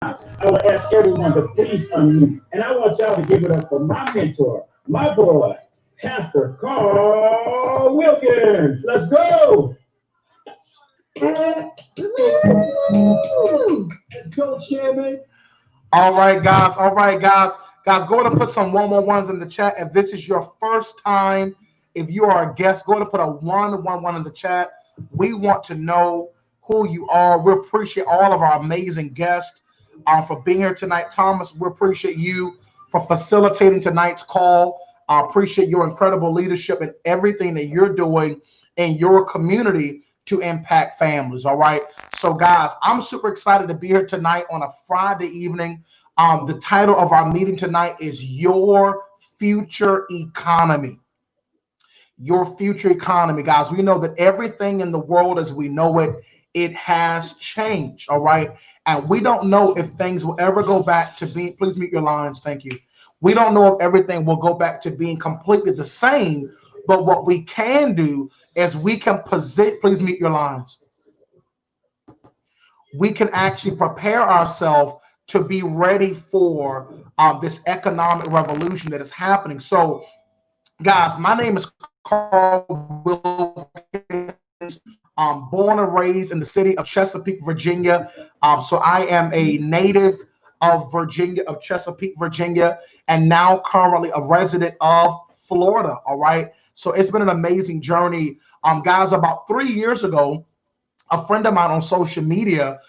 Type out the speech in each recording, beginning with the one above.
I will ask everyone to please unmute. And I want y'all to give it up for my mentor, my boy, Pastor Karl Wilkins. Let's go. Let's go, Chairman. All right, guys. All right, guys. Guys, go ahead and put some 111s in the chat. If this is your first time, if you are a guest, go ahead and put a 111 in the chat. We want to know who you are. We appreciate all of our amazing guests for being here tonight. Thomas, we appreciate you for facilitating tonight's call. I appreciate your incredible leadership and everything that you're doing in your community to impact families. All right. So, guys, I'm super excited to be here tonight on a Friday evening. The title of our meeting tonight is Your Future Economy. Your future economy, guys. We know that everything in the world as we know it, it has changed. All right. And we don't know if things will ever go back to being, please mute your lines. Thank you. We don't know if everything will go back to being completely the same. But what we can do is we can position, please mute your lines. We can actually prepare ourselves to be ready for this economic revolution that is happening. So, guys, my name is Karl Wilkins. Born and raised in the city of Chesapeake, Virginia. So I am a native of Virginia, of Chesapeake, Virginia, and now currently a resident of Florida. All right. So it's been an amazing journey. Guys, about 3 years ago, a friend of mine on social media,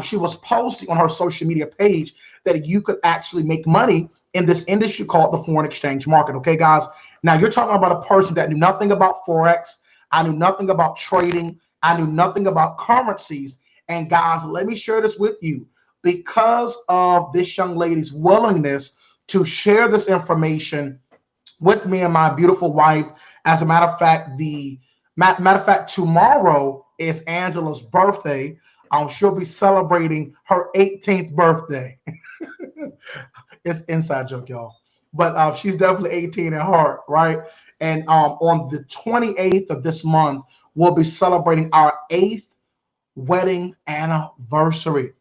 she was posting on her social media page that you could actually make money in this industry called the foreign exchange market. Okay, guys. Now you're talking about a person that knew nothing about Forex. I knew nothing about trading. I knew nothing about currencies. And guys, let me share this with you. Because of this young lady's willingness to share this information with me and my beautiful wife. As a matter of fact, tomorrow is Angela's birthday. She'll be celebrating her 18th birthday. It's an inside joke, y'all. But she's definitely 18 at heart, right? And on the 28th of this month, we'll be celebrating our 8th wedding anniversary.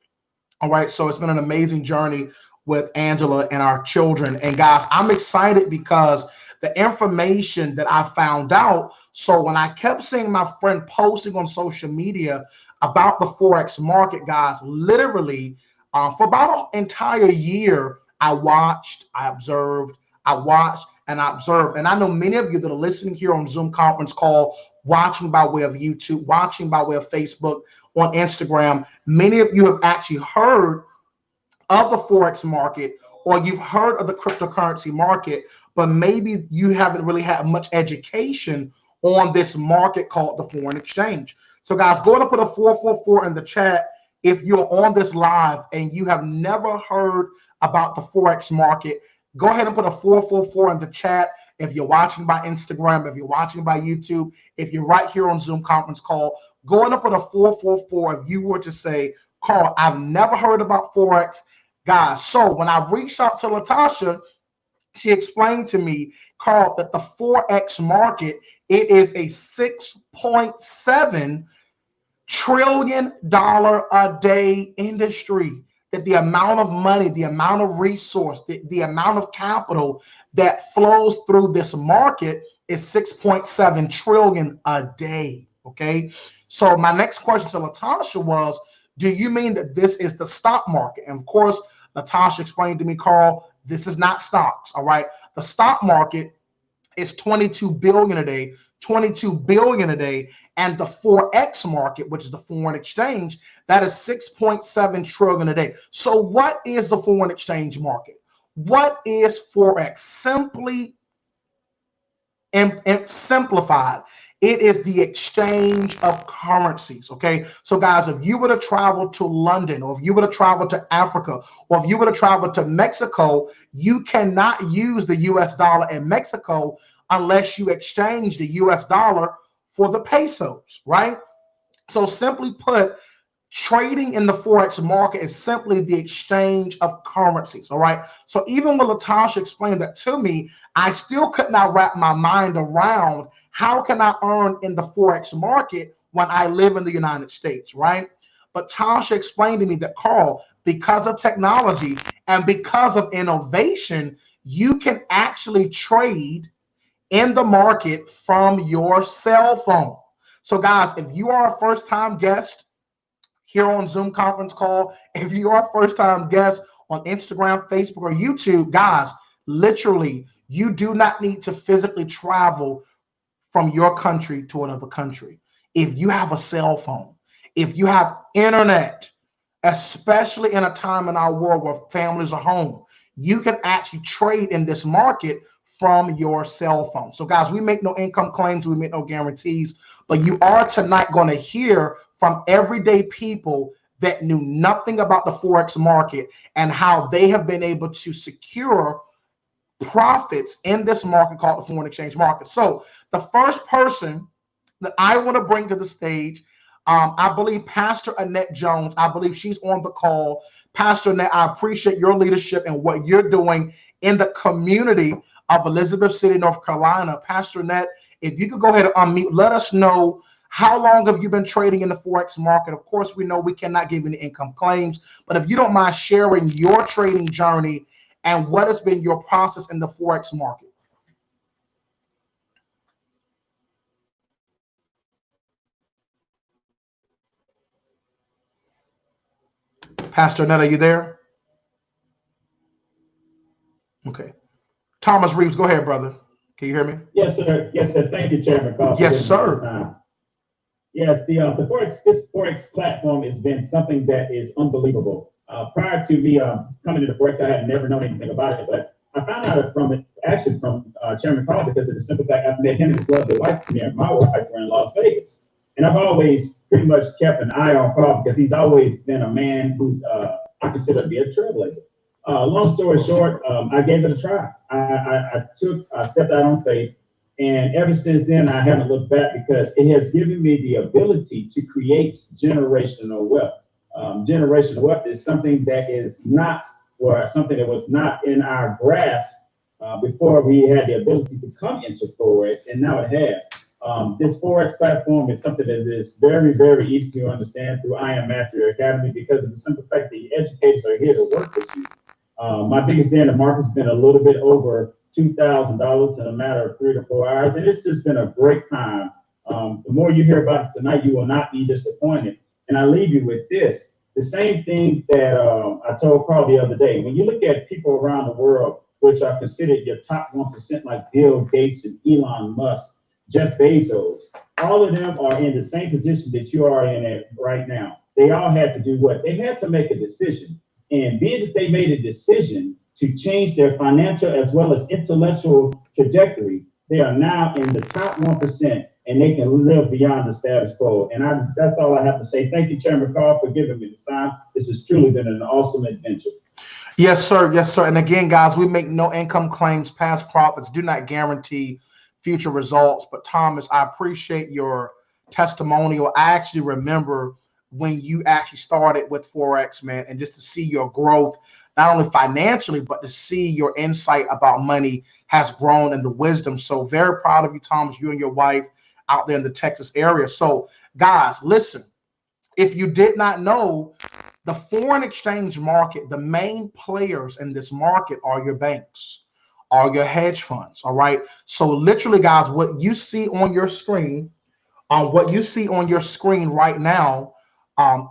All right, so it's been an amazing journey with Angela and our children. And guys, I'm excited because the information that I found out, so when I kept seeing my friend posting on social media about the Forex market, guys, literally for about an entire year, I watched, I observed, I watched, and I observed. And I know many of you that are listening here on Zoom conference call, watching by way of YouTube, watching by way of Facebook, on Instagram, many of you have actually heard of the Forex market, or you've heard of the cryptocurrency market, but maybe you haven't really had much education on this market called the foreign exchange. So guys, go ahead and put a 444 in the chat if you're on this live and you have never heard about the Forex market. Go ahead and put a 444 in the chat if you're watching by Instagram, if you're watching by YouTube, if you're right here on Zoom conference call. Go ahead and put a 444 if you were to say, Karl, I've never heard about Forex. Guys, so when I reached out to Latasha, she explained to me, Karl, that the Forex market, it is a $6.7 trillion a day industry. That the amount of money, the amount of resource, the amount of capital that flows through this market is 6.7 trillion a day. Okay. So my next question to Latasha was, do you mean that this is the stock market? And of course, Latasha explained to me, Karl, this is not stocks. All right. The stock market is 22 billion a day, 22 billion a day. And the Forex market, which is the foreign exchange, that is 6.7 trillion a day. So what is the foreign exchange market? What is Forex? Simply and simplified, it is the exchange of currencies. Okay, so guys, if you were to travel to London, or if you were to travel to Africa, or if you were to travel to Mexico, you cannot use the US dollar in Mexico unless you exchange the US dollar for the pesos, right? So simply put, trading in the Forex market is simply the exchange of currencies. All right. So even when Latasha explained that to me, I still could not wrap my mind around how can I earn in the Forex market when I live in the United States, right? But Tasha explained to me that, Karl, because of technology and because of innovation, you can actually trade in the market from your cell phone. So guys, if you are a first-time guest here on Zoom conference call, if you are a first-time guest on Instagram, Facebook, or YouTube, guys, literally, you do not need to physically travel from your country to another country. If you have a cell phone, if you have internet, especially in a time in our world where families are home, you can actually trade in this market from your cell phone. So guys, we make no income claims, we make no guarantees, but you are tonight going to hear from everyday people that knew nothing about the Forex market and how they have been able to secure profits in this market called the foreign exchange market. So the first person that I want to bring to the stage, I believe Pastor Annette Jones. I believe she's on the call. Pastor Annette, I appreciate your leadership and what you're doing in the community of Elizabeth City, North Carolina. Pastor Annette, if you could go ahead and unmute, let us know, how long have you been trading in the Forex market? Of course, we know we cannot give any income claims, but if you don't mind sharing your trading journey and what has been your process in the Forex market. Pastor Annette, are you there? Okay. Thomas Reeves, go ahead, brother. Can you hear me? Yes, sir. Yes, sir. Thank you, Chairman Karl. Yes, sir. Yes, the this Forex platform has been something that is unbelievable. Prior to me coming to the Forex, I had never known anything about it, but I found out from it, actually from Chairman Karl, because of the simple fact I've met him and his lovely wife here. My wife were in Las Vegas, and I've always pretty much kept an eye on Karl because he's always been a man who's I consider to be a trailblazer. Long story short, I gave it a try. I stepped out on faith, and ever since then, I haven't looked back because it has given me the ability to create generational wealth. Generational wealth is something that is not, or something that was not in our grasp before we had the ability to come into Forex, and now it has. This Forex platform is something that is very, very easy to understand through I Am Master Academy because of the simple fact that the educators are here to work with you. My biggest day in the market has been a little bit over $2,000 in a matter of 3 to 4 hours, and it's just been a great time. The more you hear about it tonight, you will not be disappointed. And I leave you with this, the same thing that I told Karl the other day. When you look at people around the world, which are considered your top 1%, like Bill Gates and Elon Musk, Jeff Bezos, all of them are in the same position that you are in right now. They all had to do what? They had to make a decision. And being that they made a decision to change their financial as well as intellectual trajectory, they are now in the top 1%, and they can live beyond the status quo. And that's all I have to say. Thank you, Chairman Karl, for giving me this time. This has truly been an awesome adventure. Yes, sir. Yes, sir. And again, guys, we make no income claims. Past profits do not guarantee future results. But Thomas, I appreciate your testimonial. I actually remember when you actually started with Forex, man, and just to see your growth, not only financially, but to see your insight about money has grown and the wisdom. So very proud of you, Thomas, you and your wife out there in the Texas area. So guys, listen, if you did not know, the foreign exchange market, the main players in this market are your banks, are your hedge funds. All right. So literally, guys, what you see on your screen, right now,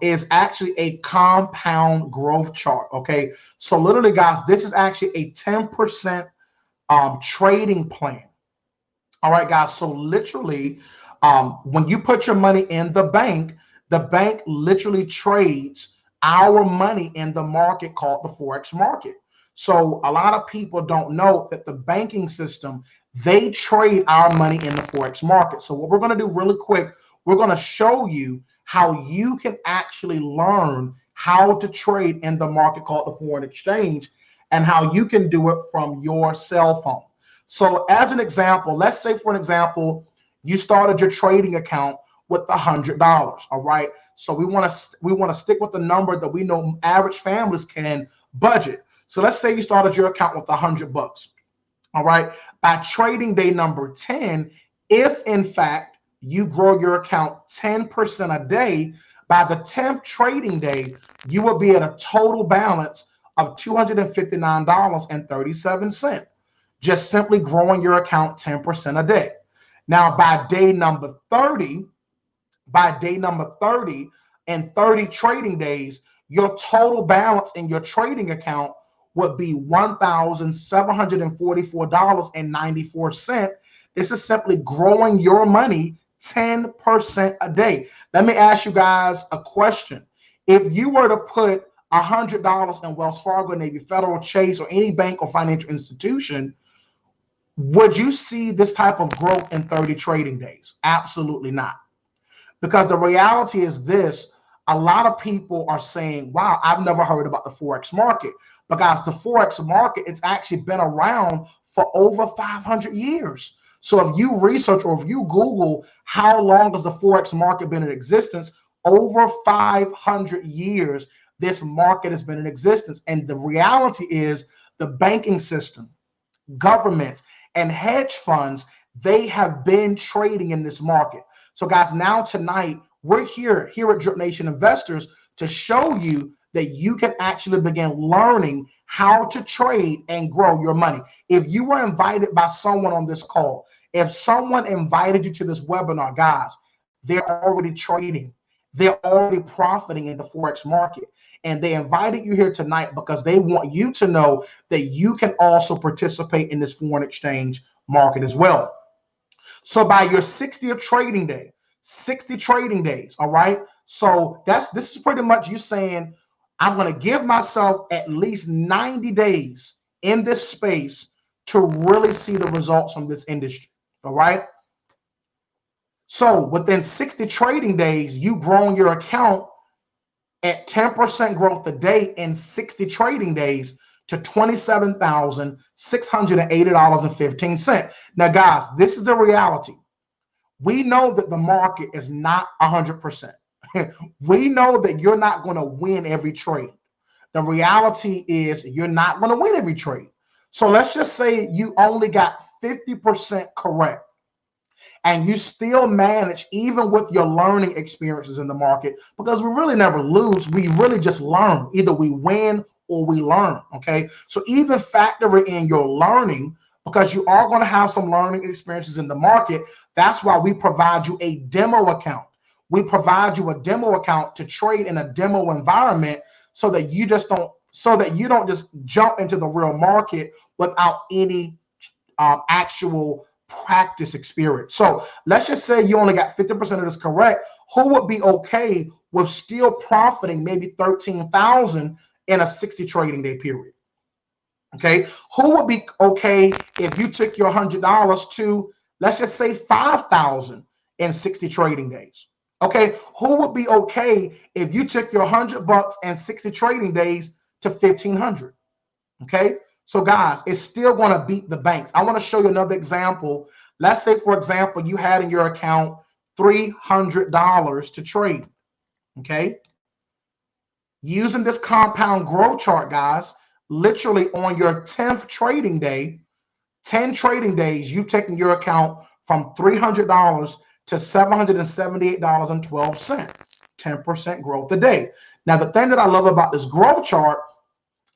is actually a compound growth chart. Okay. So literally, guys, this is actually a 10% trading plan. All right, guys. So literally, when you put your money in the bank literally trades our money in the market called the Forex market. So a lot of people don't know that the banking system, they trade our money in the Forex market. So what we're going to do really quick, we're going to show you how you can actually learn how to trade in the market called the foreign exchange and how you can do it from your cell phone. So as an example, let's say for an example, you started your trading account with $100. All right. So we want to stick with the number that we know average families can budget. So let's say you started your account with $100. All right. By trading day number 10, if in fact you grow your account 10% a day, By the 10th trading day, you will be at a total balance of $259.37, just simply growing your account 10% a day. Now, by day number 30 and 30 trading days, your total balance in your trading account would be $1,744.94. This is simply growing your money 10% a day. Let me ask you guys a question. If you were to put $100 in Wells Fargo, Navy Federal, Chase, or any bank or financial institution, would you see this type of growth in 30 trading days? Absolutely not. Because the reality is this, a lot of people are saying, wow, I've never heard about the Forex market. Because the Forex market, it's actually been around for over 500 years. So if you research or if you Google how long has the Forex market been in existence, over 500 years, this market has been in existence. And the reality is the banking system, governments, and hedge funds, they have been trading in this market. So guys, now tonight, we're here at Drip Nation Investors to show you that you can actually begin learning how to trade and grow your money. If you were invited by someone on this call, if someone invited you to this webinar, guys, they're already trading. They're already profiting in the Forex market. And they invited you here tonight because they want you to know that you can also participate in this foreign exchange market as well. So by your 60th trading day, 60 trading days, all right? So this is pretty much you saying, I'm going to give myself at least 90 days in this space to really see the results from this industry, all right? So within 60 trading days, you growing your account at 10% growth a day in 60 trading days to $27,680.15. Now, guys, this is the reality. We know that the market is not 100%. We know that you're not going to win every trade. The reality is you're not going to win every trade. So let's just say you only got 50% correct and you still manage, even with your learning experiences in the market, because we really never lose. We really just learn. Either we win or we learn, okay? So even factor in your learning, because you are going to have some learning experiences in the market. That's why we provide you a demo account. We provide you a demo account to trade in a demo environment so that you don't just jump into the real market without any actual practice experience. So let's just say you only got 50% of this correct. Who would be okay with still profiting maybe 13,000 in a 60 trading day period? Okay, who would be okay if you took your $100 to, let's just say, 5,000 in 60 trading days? Okay, who would be okay if you took your $100 and 60 trading days to 1,500? Okay, so guys, it's still going to beat the banks. I want to show you another example. Let's say, for example, you had in your account $300 to trade. Okay, using this compound growth chart, guys, literally on your 10th trading day, 10 trading days, you've taken your account from $300 to $778.12, 10% growth a day. Now, the thing that I love about this growth chart,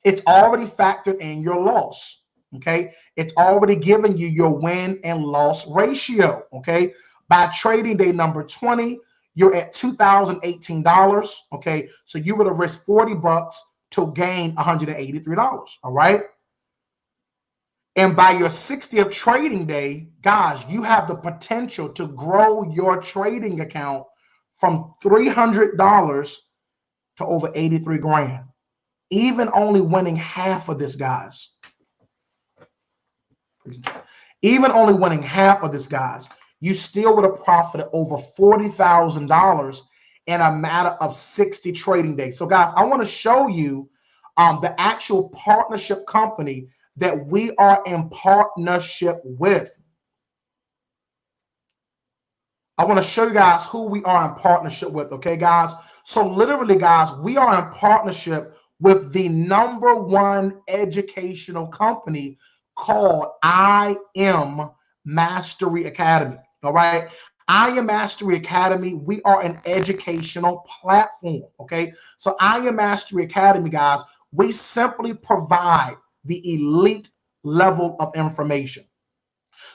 it's already factored in your loss, okay? It's already given you your win and loss ratio, okay? By trading day number 20, you're at $2,018, okay? So you would have risked $40 to gain $183, all right? And by your 60th trading day, guys, you have the potential to grow your trading account from $300 to over 83 grand, even only winning half of this, guys. Even only winning half of this, guys, you still would have profited over $40,000 in a matter of 60 trading days. So, guys, I want to show you the actual partnership company that we are in partnership with. I want to show you guys who we are in partnership with, okay, guys? So literally, guys, we are in partnership with the #1 educational company called I Am Mastery Academy, all right? I Am Mastery Academy, we are an educational platform, okay? So I Am Mastery Academy, guys, we simply provide the elite level of information.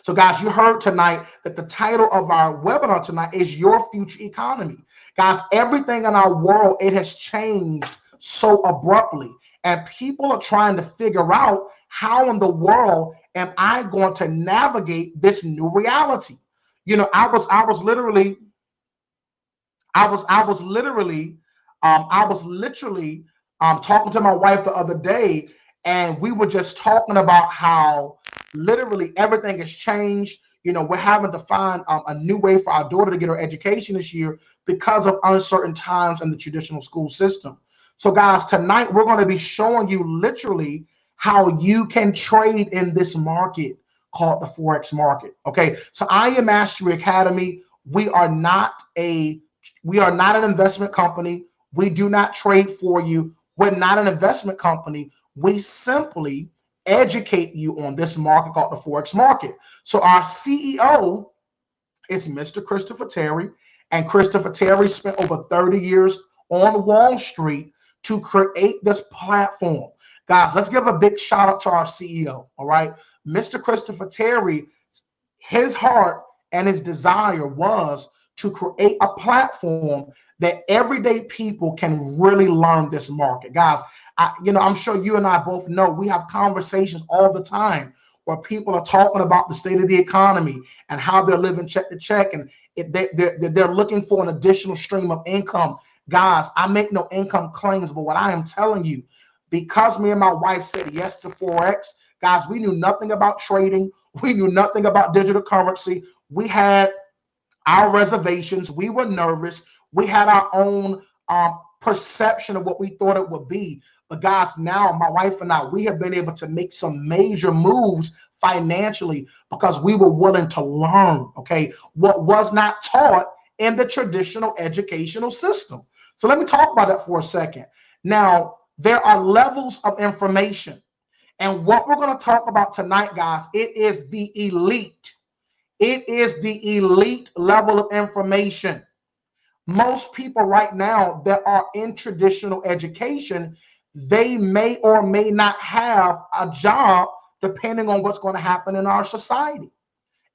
So guys, you heard tonight that the title of our webinar tonight is Your Future Economy. Guys, everything in our world, it has changed so abruptly, and people are trying to figure out how in the world am I going to navigate this new reality. You know, I was literally talking to my wife the other day, and we were just talking about how literally everything has changed. You know, we're having to find a new way for our daughter to get her education this year because of uncertain times in the traditional school system. So guys, tonight we're going to be showing you literally how you can trade in this market called the Forex market. Okay, so I Am Mastery Academy, we are not an investment company. We do not trade for you. We're not an investment company. We simply educate you on this market called the Forex market. So our CEO is Mr. Christopher Terry, and Christopher Terry spent over 30 years on Wall Street to create this platform. Guys, let's give a big shout out to our CEO, all right? Mr. Christopher Terry, his heart and his desire was to create a platform that everyday people can really learn this market. Guys, I'm sure you and I both know we have conversations all the time where people are talking about the state of the economy and how they're living check to check, and they're looking for an additional stream of income. Guys, I make no income claims, but what I am telling you, because me and my wife said yes to Forex, guys, we knew nothing about trading. We knew nothing about digital currency. We had our reservations. We were nervous. We had our own perception of what we thought it would be. But guys, now my wife and I, we have been able to make some major moves financially because we were willing to learn, okay, what was not taught in the traditional educational system. So let me talk about that for a second. Now, there are levels of information. And what we're going to talk about tonight, guys, it is the elite. It is the elite level of information. Most people right now that are in traditional education, they may or may not have a job depending on what's going to happen in our society.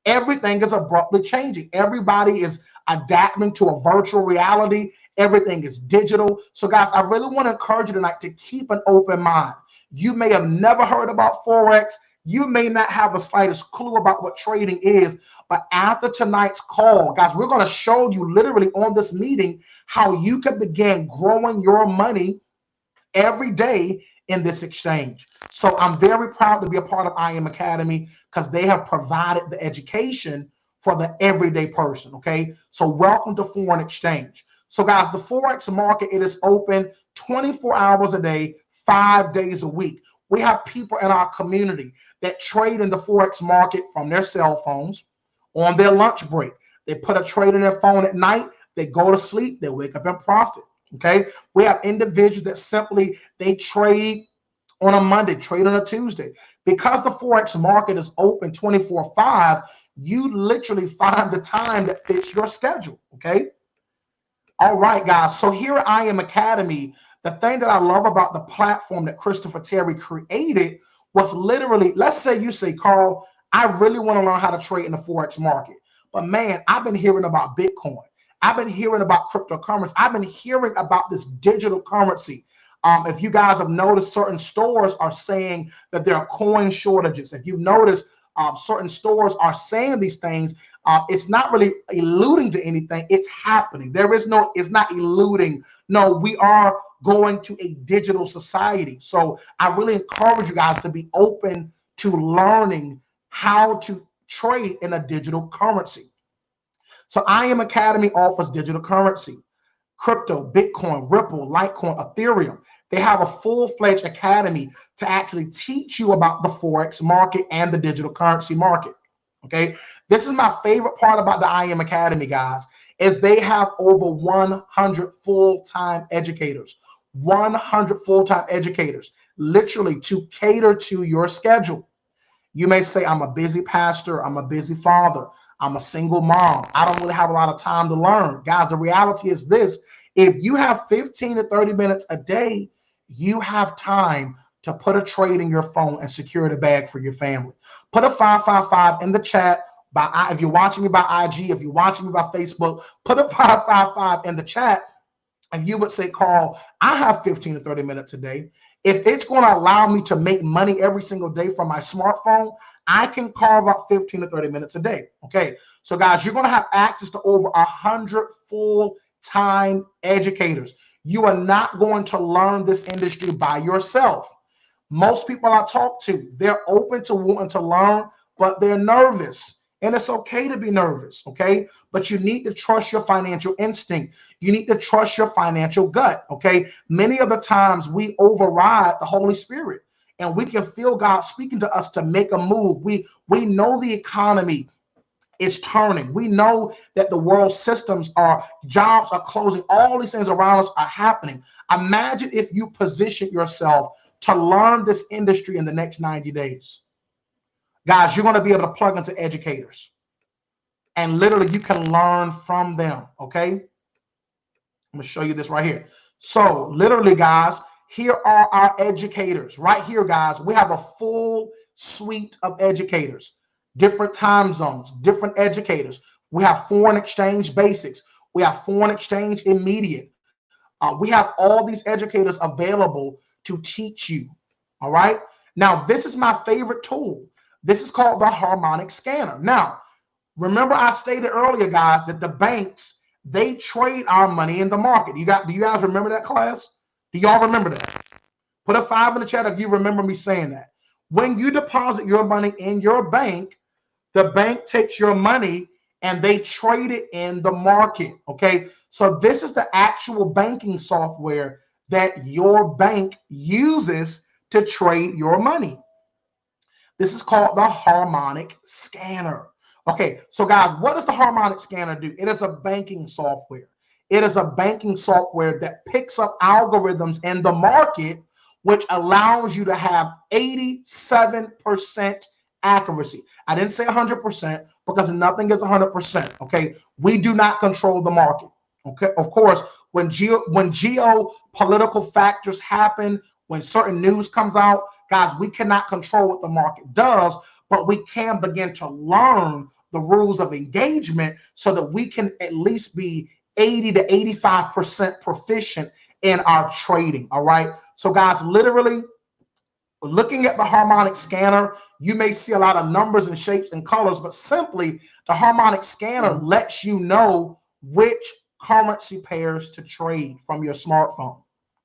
Everything is abruptly changing. Everybody is adapting to a virtual reality. Everything is digital. So guys, I really want to encourage you tonight to keep an open mind. You may have never heard about Forex. You may not have the slightest clue about what trading is, but after tonight's call, guys, we're going to show you literally on this meeting how you can begin growing your money every day in this exchange. So I'm very proud to be a part of I Am Academy because they have provided the education for the everyday person, okay? So welcome to Foreign Exchange. So guys, the Forex market, it is open 24 hours a day, 5 days a week. We have people in our community that trade in the Forex market from their cell phones on their lunch break. They put a trade in their phone at night, they go to sleep, they wake up in profit. Okay, we have individuals that simply they trade on a Monday, trade on a Tuesday. Because the Forex market is open 24/5, you literally find the time that fits your schedule. Okay, all right, guys. So here at I Am Academy, the thing that I love about the platform that Christopher Terry created was literally, let's say you say, Karl, I really want to learn how to trade in the Forex market, but man, I've been hearing about Bitcoin. I've been hearing about cryptocurrency. I've been hearing about this digital currency. If you guys have noticed, certain stores are saying that there are coin shortages. If you've noticed, certain stores are saying these things. It's not really alluding to anything. It's happening. It's not eluding. No, we are going to a digital society. So I really encourage you guys to be open to learning how to trade in a digital currency. So I Am Academy offers digital currency, crypto, Bitcoin, Ripple, Litecoin, Ethereum. They have a full-fledged academy to actually teach you about the Forex market and the digital currency market. Okay, this is my favorite part about the I Am Academy, guys, is they have over 100 full-time educators, 100 full-time educators, literally to cater to your schedule. You may say, I'm a busy pastor, I'm a busy father, I'm a single mom. I don't really have a lot of time to learn. Guys, the reality is this. If you have 15 to 30 minutes a day, you have time to put a trade in your phone and secure the bag for your family. Put a 555 in the chat. If you're watching me by IG, if you're watching me by Facebook, put a 555 in the chat. And you would say, Karl, I have 15 to 30 minutes a day. If it's going to allow me to make money every single day from my smartphone, I can carve out 15 to 30 minutes a day. Okay. So guys, you're going to have access to over 100 full-time educators. You are not going to learn this industry by yourself. Most people I talk to, they're open to wanting to learn, but they're nervous. And it's okay to be nervous, okay? But you need to trust your financial instinct. You need to trust your financial gut, okay? Many of the times we override the Holy Spirit, and we can feel God speaking to us to make a move. We know the economy is turning. We know that the world systems jobs are closing. All these things around us are happening. Imagine if you position yourself to learn this industry in the next 90 days. Guys, you're going to be able to plug into educators, and literally you can learn from them, okay? I'm going to show you this right here. So literally, guys, here are our educators. Right here, guys, we have a full suite of educators, different time zones, different educators. We have foreign exchange basics. We have foreign exchange immediate. We have all these educators available to teach you, all right? Now, this is my favorite tool. This is called the harmonic scanner. Now, remember I stated earlier, guys, that the banks, they trade our money in the market. Do you guys remember that, class? Do y'all remember that? Put a 5 in the chat if you remember me saying that. When you deposit your money in your bank, the bank takes your money and they trade it in the market, okay? So this is the actual banking software that your bank uses to trade your money. This is called the harmonic scanner. Okay, so guys, what does the harmonic scanner do? It is a banking software. It is a banking software that picks up algorithms in the market, which allows you to have 87% accuracy. I didn't say 100% because nothing is 100%. Okay, we do not control the market. Okay, of course, when geopolitical factors happen, when certain news comes out, guys, we cannot control what the market does, but we can begin to learn the rules of engagement so that we can at least be 80 to 85% proficient in our trading. All right. So guys, literally looking at the harmonic scanner, you may see a lot of numbers and shapes and colors, but simply the harmonic scanner lets you know which currency pairs to trade from your smartphone.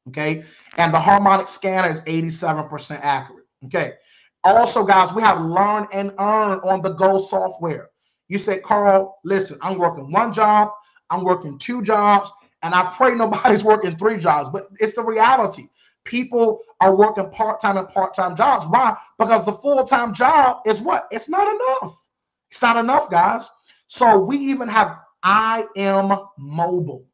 Okay, and the harmonic scanner is 87% accurate. Okay, also, guys, we have learn and earn on the go software. You say, Karl, listen, I'm working 1 job, I'm working 2 jobs, and I pray nobody's working 3 jobs, but it's the reality. People are working part-time and part-time jobs. Why? Because the full-time job is what? It's not enough. It's not enough, guys. So we even have I Am Mobile.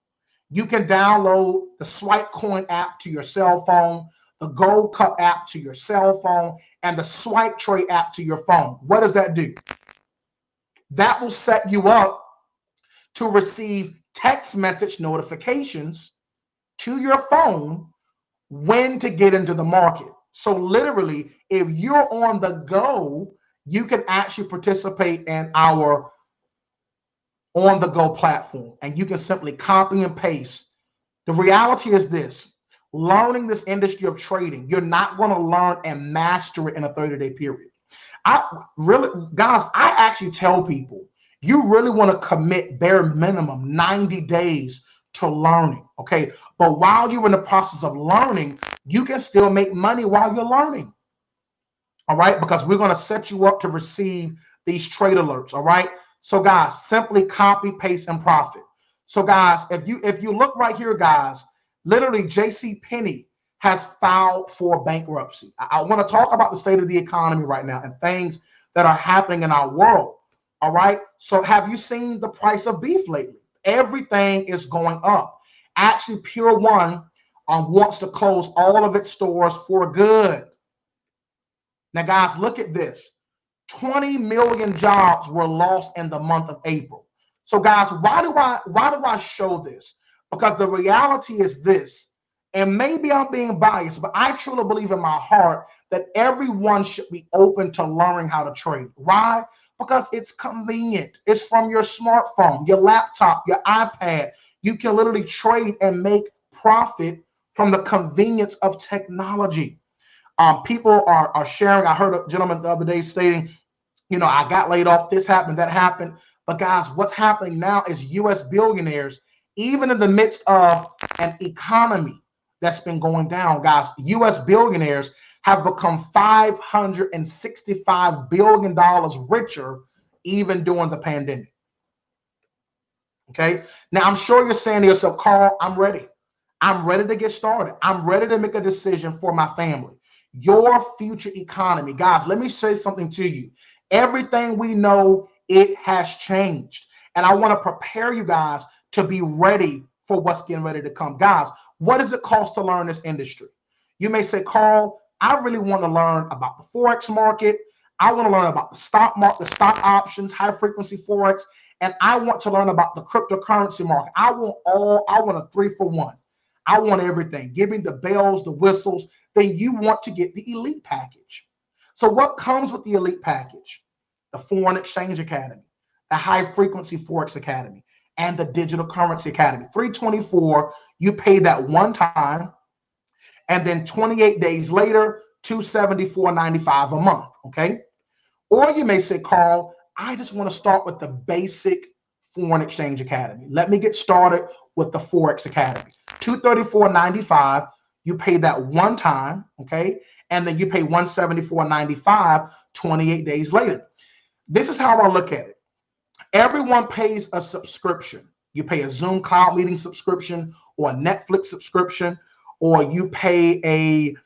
You can download the Swipe Coin app to your cell phone, the Gold Cup app to your cell phone, and the Swipe Trade app to your phone. What does that do? That will set you up to receive text message notifications to your phone when to get into the market. So literally, if you're on the go, you can actually participate in our on the go platform, and you can simply copy and paste. The reality is this: learning this industry of trading, you're not going to learn and master it in a 30-day period. Guys, I actually tell people, you really want to commit bare minimum 90 days to learning. Okay, but while you're in the process of learning, you can still make money while you're learning. All right, because we're going to set you up to receive these trade alerts. All right. So guys, simply copy, paste, and profit. So guys, if you look right here, guys, literally JCPenney has filed for bankruptcy. I want to talk about the state of the economy right now and things that are happening in our world. All right. So have you seen the price of beef lately? Everything is going up. Actually, Pure One wants to close all of its stores for good. Now, guys, look at this. 20 million jobs were lost in the month of April. So guys, why do I show this? Because the reality is this, and maybe I'm being biased, but I truly believe in my heart that everyone should be open to learning how to trade. Why? Because it's convenient. It's from your smartphone, your laptop, your iPad. You can literally trade and make profit from the convenience of technology. People are sharing. I heard a gentleman the other day stating, you know, I got laid off, this happened, that happened. But guys, what's happening now is US billionaires, even in the midst of an economy that's been going down, guys, US billionaires have become $565 billion richer even during the pandemic. Okay. Now, I'm sure you're saying to yourself, Karl, I'm ready. I'm ready to get started. I'm ready to make a decision for my family. Your future economy. Guys, let me say something to you. Everything we know, it has changed. And I want to prepare you guys to be ready for what's getting ready to come. Guys, what does it cost to learn this industry? You may say, Karl, I really want to learn about the Forex market. I want to learn about the stock market, the stock options, high frequency Forex, and I want to learn about the cryptocurrency market. I want a 3-for-1. I want everything. Give me the bells, the whistles. Then you want to get the elite package. So what comes with the elite package? The Foreign Exchange Academy, the High Frequency Forex Academy, and the Digital Currency Academy. $324, you pay that one time, and then 28 days later, $274.95 a month, okay? Or you may say, Karl, I just want to start with the basic Foreign Exchange Academy. Let me get started with the Forex Academy. $234.95, you pay that one time, okay? And then you pay $174.95 28 days later. This is how I look at it. Everyone pays a subscription. You pay a Zoom cloud meeting subscription or a Netflix subscription, or you pay a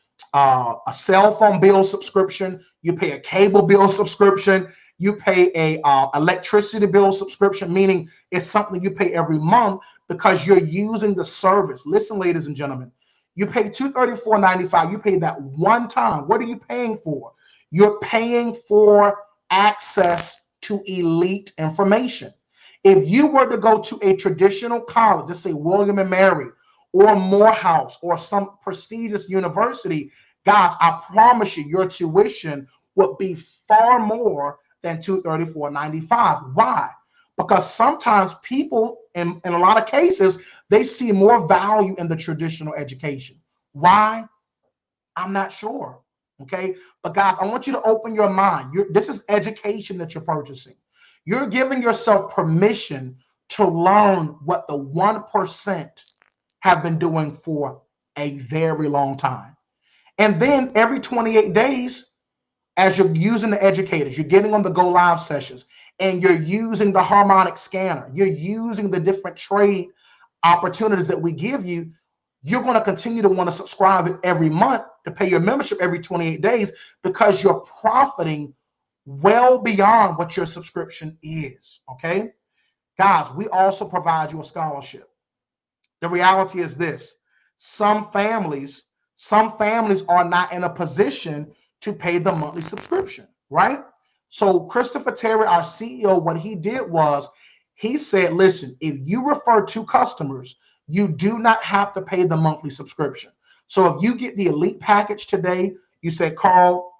cell phone bill subscription, you pay a cable bill subscription, you pay a electricity bill subscription, meaning it's something you pay every month because you're using the service. Listen, ladies and gentlemen, you pay $234.95. You pay that one time. What are you paying for? You're paying for access to elite information. If you were to go to a traditional college, let's say William and Mary or Morehouse or some prestigious university, guys, I promise you, your tuition would be far more than $234.95. Why? Because sometimes people, in a lot of cases, they see more value in the traditional education. Why? I'm not sure. Okay. But guys, I want you to open your mind. This is education that you're purchasing. You're giving yourself permission to learn what the 1% have been doing for a very long time. And then every 28 days, as you're using the educators, you're getting on the Go Live sessions, and you're using the harmonic scanner, you're using the different trade opportunities that we give you, you're going to continue to want to subscribe every month to pay your membership every 28 days because you're profiting well beyond what your subscription is. Okay, guys, we also provide you a scholarship. The reality is this: some families are not in a position to pay the monthly subscription, right? So Christopher Terry, our CEO, what he did was he said, listen, if you refer 2 customers, you do not have to pay the monthly subscription. So if you get the elite package today, you say, Karl,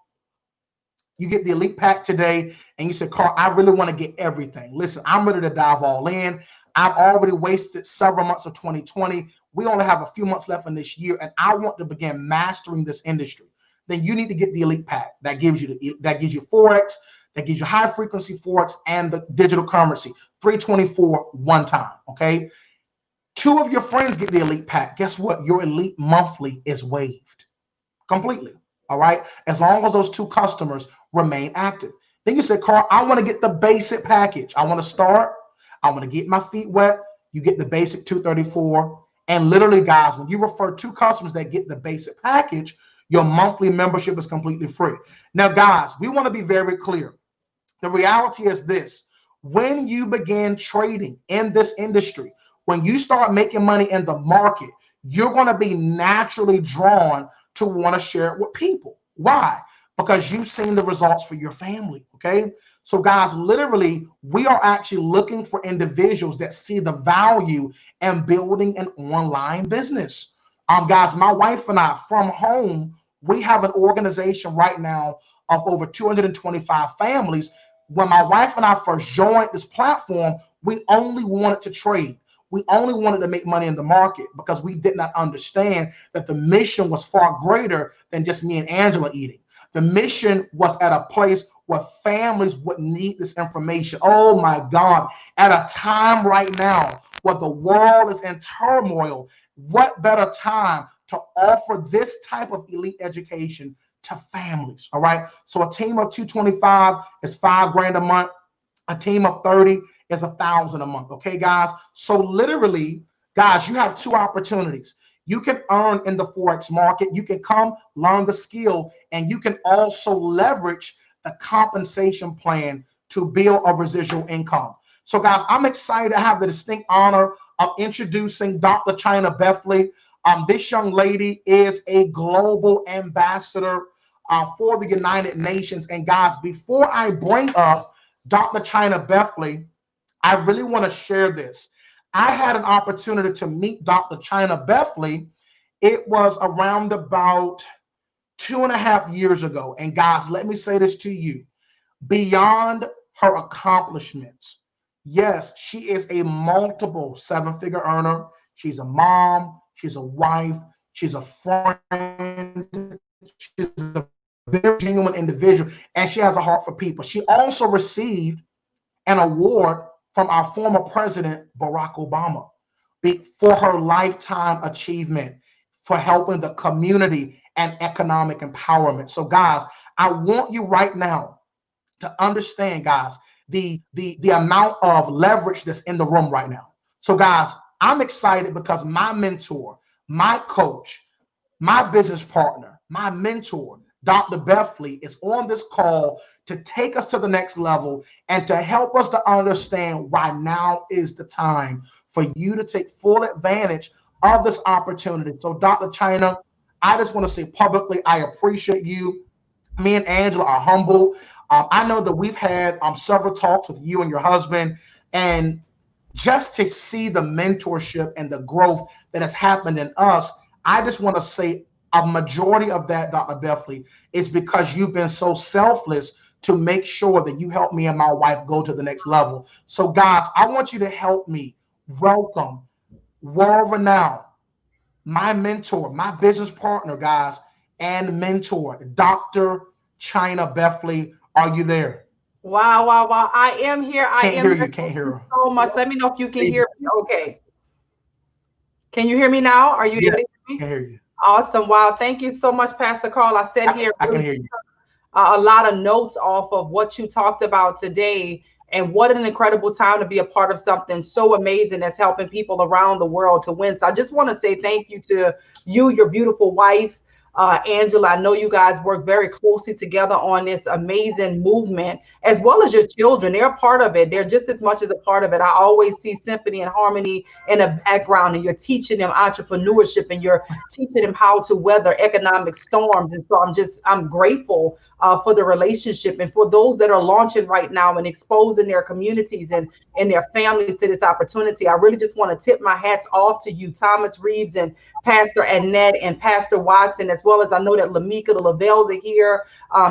you get the elite pack today, and you say, Karl, I really want to get everything. Listen, I'm ready to dive all in. I've already wasted several months of 2020. We only have a few months left in this year, and I want to begin mastering this industry. Then you need to get the elite pack. That gives you Forex, that gives you high frequency Forex and the digital currency. $324 one time. Okay. 2 of your friends get the elite pack. Guess what? Your elite monthly is waived completely. All right. As long as those 2 customers remain active. Then you say, Karl, I want to get the basic package. I want to start. I want to get my feet wet. You get the basic $234. And literally, guys, when you refer 2 customers that get the basic package, your monthly membership is completely free. Now, guys, we want to be very clear. The reality is this: when you begin trading in this industry, when you start making money in the market, you're going to be naturally drawn to want to share it with people. Why? because you've seen the results for your family. Okay. So guys, literally, we are actually looking for individuals that see the value in building an online business. Guys, my wife and I from home, we have an organization right now of over 225 families. When my wife and I first joined this platform, we only wanted to trade. We only wanted to make money in the market because we did not understand that the mission was far greater than just me and Angela eating. The mission was at a place where families would need this information. Oh my God, at a time right now where the world is in turmoil, what better time to offer this type of elite education to families? All right. So a team of 225 is $5,000 a month. A team of 30 is $1,000 a month. Okay, guys. So literally, guys, you have two opportunities. You can earn in the Forex market. You can come learn the skill, and you can also leverage the compensation plan to build a residual income. So guys, I'm excited to have the distinct honor of introducing Dr. China Beth Lee. This young lady is a global ambassador for the United Nations. And guys, before I bring up Dr. China Beth Lee, I really want to share this. I had an opportunity to meet Dr. China Beth Lee. It was around about 2.5 years ago. And guys, let me say this to you. Beyond her accomplishments, yes, she is a multiple seven-figure earner. She's a mom. She's a wife. She's a friend. She's a very genuine individual, and she has a heart for people. She also received an award from our former president, Barack Obama, for her lifetime achievement for helping the community and economic empowerment. So guys, I want you right now to understand, guys, the amount of leverage that's in the room right now. So guys, I'm excited because my mentor, my coach, my business partner, my mentor, Dr. Beth Lee, is on this call to take us to the next level and to help us to understand why now is the time for you to take full advantage of this opportunity. So Dr. China, I just want to say publicly, I appreciate you. Me and Angela are humble. I know that we've had several talks with you and your husband, and just to see the mentorship and the growth that has happened in us, I just want to say a majority of that, Dr. Beth Lee, is because you've been so selfless to make sure that you help me and my wife go to the next level. So guys, I want you to help me welcome world-renowned, my mentor, my business partner, guys, and mentor, Dr. China Beth Lee. Are you there? Wow, wow, wow. I am here. Can't hear you. Can't hear her. So much. Let me know if you can hear me. Okay. Can you hear me now? Are you able to hear me? I can hear you. Awesome. Wow. Thank you so much, Pastor Karl. I said here, I can hear you. A lot of notes off of what you talked about today, and what an incredible time to be a part of something so amazing that's helping people around the world to win. So I just want to say thank you to you, your beautiful wife, Angela. I know you guys work very closely together on this amazing movement, as well as your children. They're a part of it. They're just as much as a part of it. I always see symphony and harmony in the background, and you're teaching them entrepreneurship, and you're teaching them how to weather economic storms. And so I'm grateful for the relationship, and for those that are launching right now and exposing their communities and their families to this opportunity. I really just want to tip my hats off to you, Thomas Reeves and Pastor Annette and Pastor Watson, as well as I know that Lamika, the Lavells are here,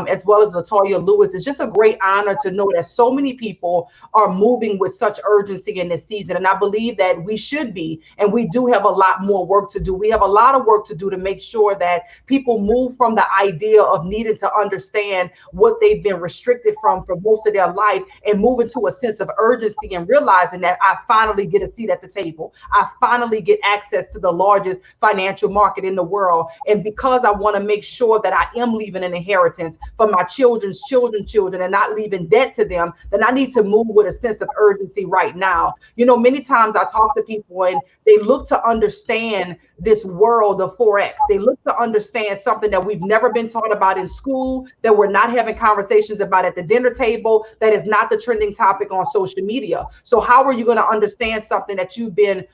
as well as Latoya Lewis. It's just a great honor to know that so many people are moving with such urgency in this season. And I believe that we should be, and we do have a lot more work to do. We have a lot of work to do to make sure that people move from the idea of needing to understand what they've been restricted from for most of their life, and move into a sense of urgency and realizing that I finally get a seat at the table. I finally get access to the largest financial market in the world. And because I want to make sure that I am leaving an inheritance for my children's children and not leaving debt to them, then I need to move with a sense of urgency right now. You know, many times I talk to people and they look to understand this world of Forex. They look to understand something that we've never been taught about in school, that we're not having conversations about at the dinner table, that is not the trending topic on social media. So how are you going to understand something that you've been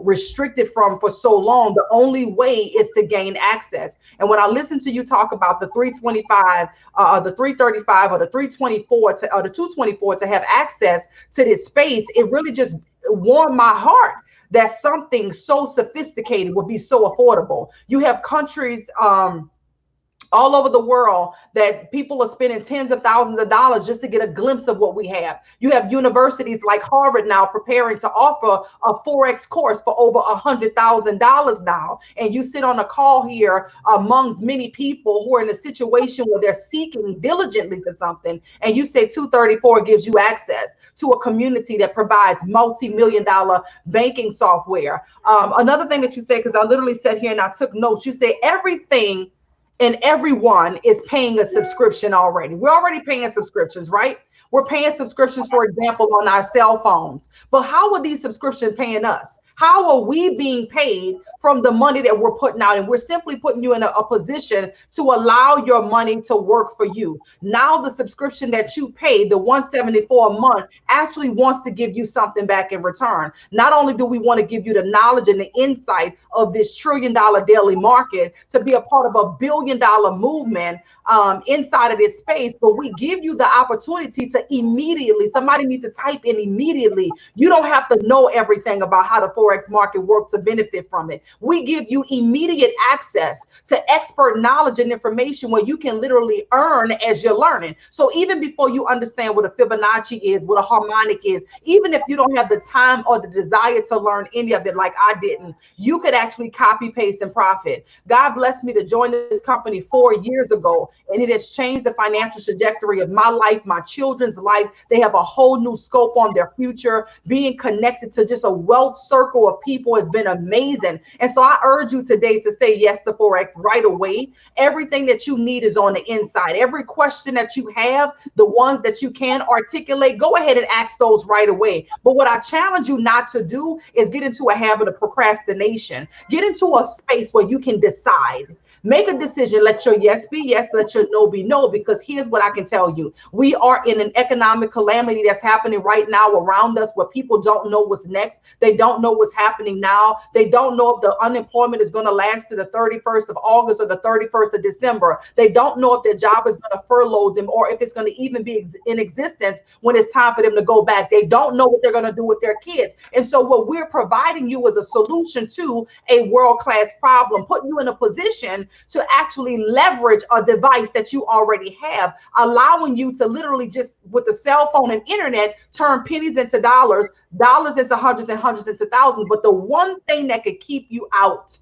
restricted from for so long. The only way is to gain access. And when I listen to you talk about the 325, the 335, or the 324 or the 224 to have access to this space, it really just warmed my heart that something so sophisticated would be so affordable. You have countries all over the world that people are spending tens of thousands of dollars just to get a glimpse of what we have. You have universities like Harvard now preparing to offer a Forex course for over $100,000 now. And you sit on a call here amongst many people who are in a situation where they're seeking diligently for something. And you say 234 gives you access to a community that provides multi-million-dollar banking software. Another thing that you said, because I literally sat here and I took notes, you say everything and everyone is paying a subscription already. We're already paying subscriptions, right? We're paying subscriptions, for example, on our cell phones. But how are these subscriptions paying us? How are we being paid from the money that we're putting out? And we're simply putting you in a position to allow your money to work for you. Now the subscription that you pay, the $174 a month, actually wants to give you something back in return. Not only do we want to give you the knowledge and the insight of this $1 trillion daily market to be a part of a $1 billion movement inside of this space, but we give you the opportunity to immediately, somebody needs to type in immediately. You don't have to know everything about how the Forex market works to benefit from it. We give you immediate access to expert knowledge and information where you can literally earn as you're learning. So even before you understand what a Fibonacci is, what a harmonic is, even if you don't have the time or the desire to learn any of it like I didn't, you could actually copy, paste, and profit. God blessed me to join this company 4 years ago, and it has changed the financial trajectory of my life, my children's life. They have a whole new scope on their future. Being connected to just a wealth circle of people has been amazing. And so I urge you today to say yes to Forex right away. Everything that you need is on the inside. Every question that you have, the ones that you can articulate, go ahead and ask those right away. But what I challenge you not to do is get into a habit of procrastination. Get into a space where you can decide. Make a decision. Let your yes be yes, let your no be no, because here's what I can tell you. We are in an economic calamity that's happening right now around us where people don't know what's next. They don't know what's happening now. They don't know if the unemployment is going to last to the 31st of August or the 31st of December. They don't know if their job is going to furlough them or if it's going to even be in existence when it's time for them to go back. They don't know what they're going to do with their kids. And so what we're providing you is a solution to a world-class problem, putting you in a position to actually leverage a device that you already have, allowing you to literally just with the cell phone and internet, turn pennies into dollars, dollars into hundreds and hundreds into thousands. But the one thing that could keep you out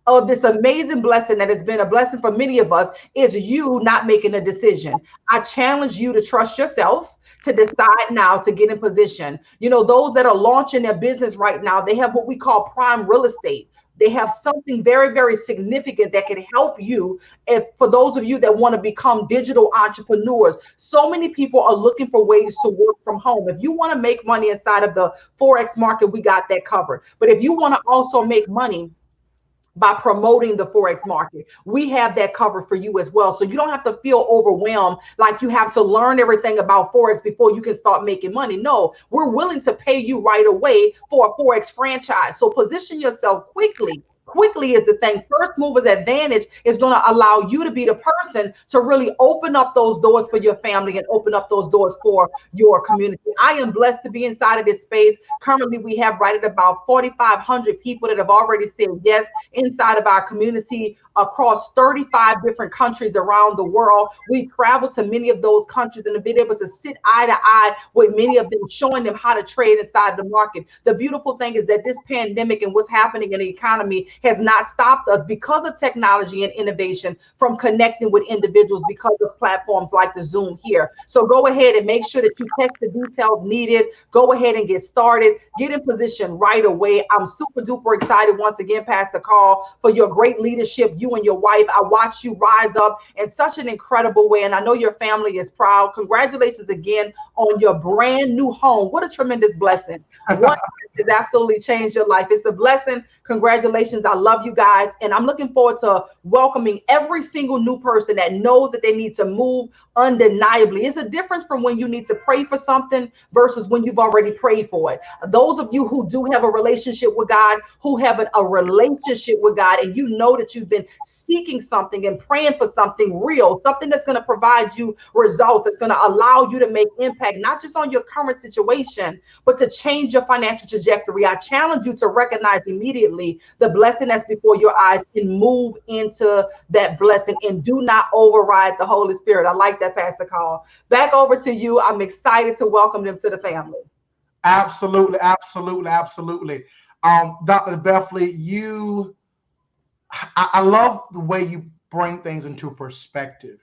of this amazing blessing that has been a blessing for many of us is you not making a decision. I challenge you to trust yourself, to decide now to get in position. You know, those that are launching their business right now, they have what we call prime real estate. They have something very, very significant that can help you. If for those of you that want to become digital entrepreneurs, so many people are looking for ways to work from home. If you want to make money inside of the Forex market, we got that covered. But if you want to also make money by promoting the Forex market, we have that covered for you as well. So you don't have to feel overwhelmed like you have to learn everything about Forex before you can start making money. No, we're willing to pay you right away for a Forex franchise. So position yourself quickly. Quickly is the thing. First movers advantage is going to allow you to be the person to really open up those doors for your family and open up those doors for your community. I am blessed to be inside of this space. Currently, we have right at about 4,500 people that have already said yes inside of our community across 35 different countries around the world. We travel to many of those countries and have been able to sit eye to eye with many of them, showing them how to trade inside the market. The beautiful thing is that this pandemic and what's happening in the economy has not stopped us because of technology and innovation from connecting with individuals because of platforms like the Zoom here. So go ahead and make sure that you check the details needed. Go ahead and get started. Get in position right away. I'm super duper excited once again, Pastor Karl, for your great leadership, you and your wife. I watched you rise up in such an incredible way, and I know your family is proud. Congratulations again on your brand new home. What a tremendous blessing. What has absolutely changed your life. It's a blessing. Congratulations. I love you guys. And I'm looking forward to welcoming every single new person that knows that they need to move undeniably. It's a difference from when you need to pray for something versus when you've already prayed for it. Those of you who do have a relationship with God, who have a relationship with God, and you know that you've been seeking something and praying for something real, something that's going to provide you results, that's going to allow you to make impact, not just on your current situation, but to change your financial trajectory. I challenge you to recognize immediately the blessing that's before your eyes and move into that blessing, and do not override the Holy Spirit. I like that, Pastor Karl. Back over to you. I'm excited to welcome them to the family. Absolutely, absolutely, absolutely. Dr. Beth Lee, I love the way you bring things into perspective.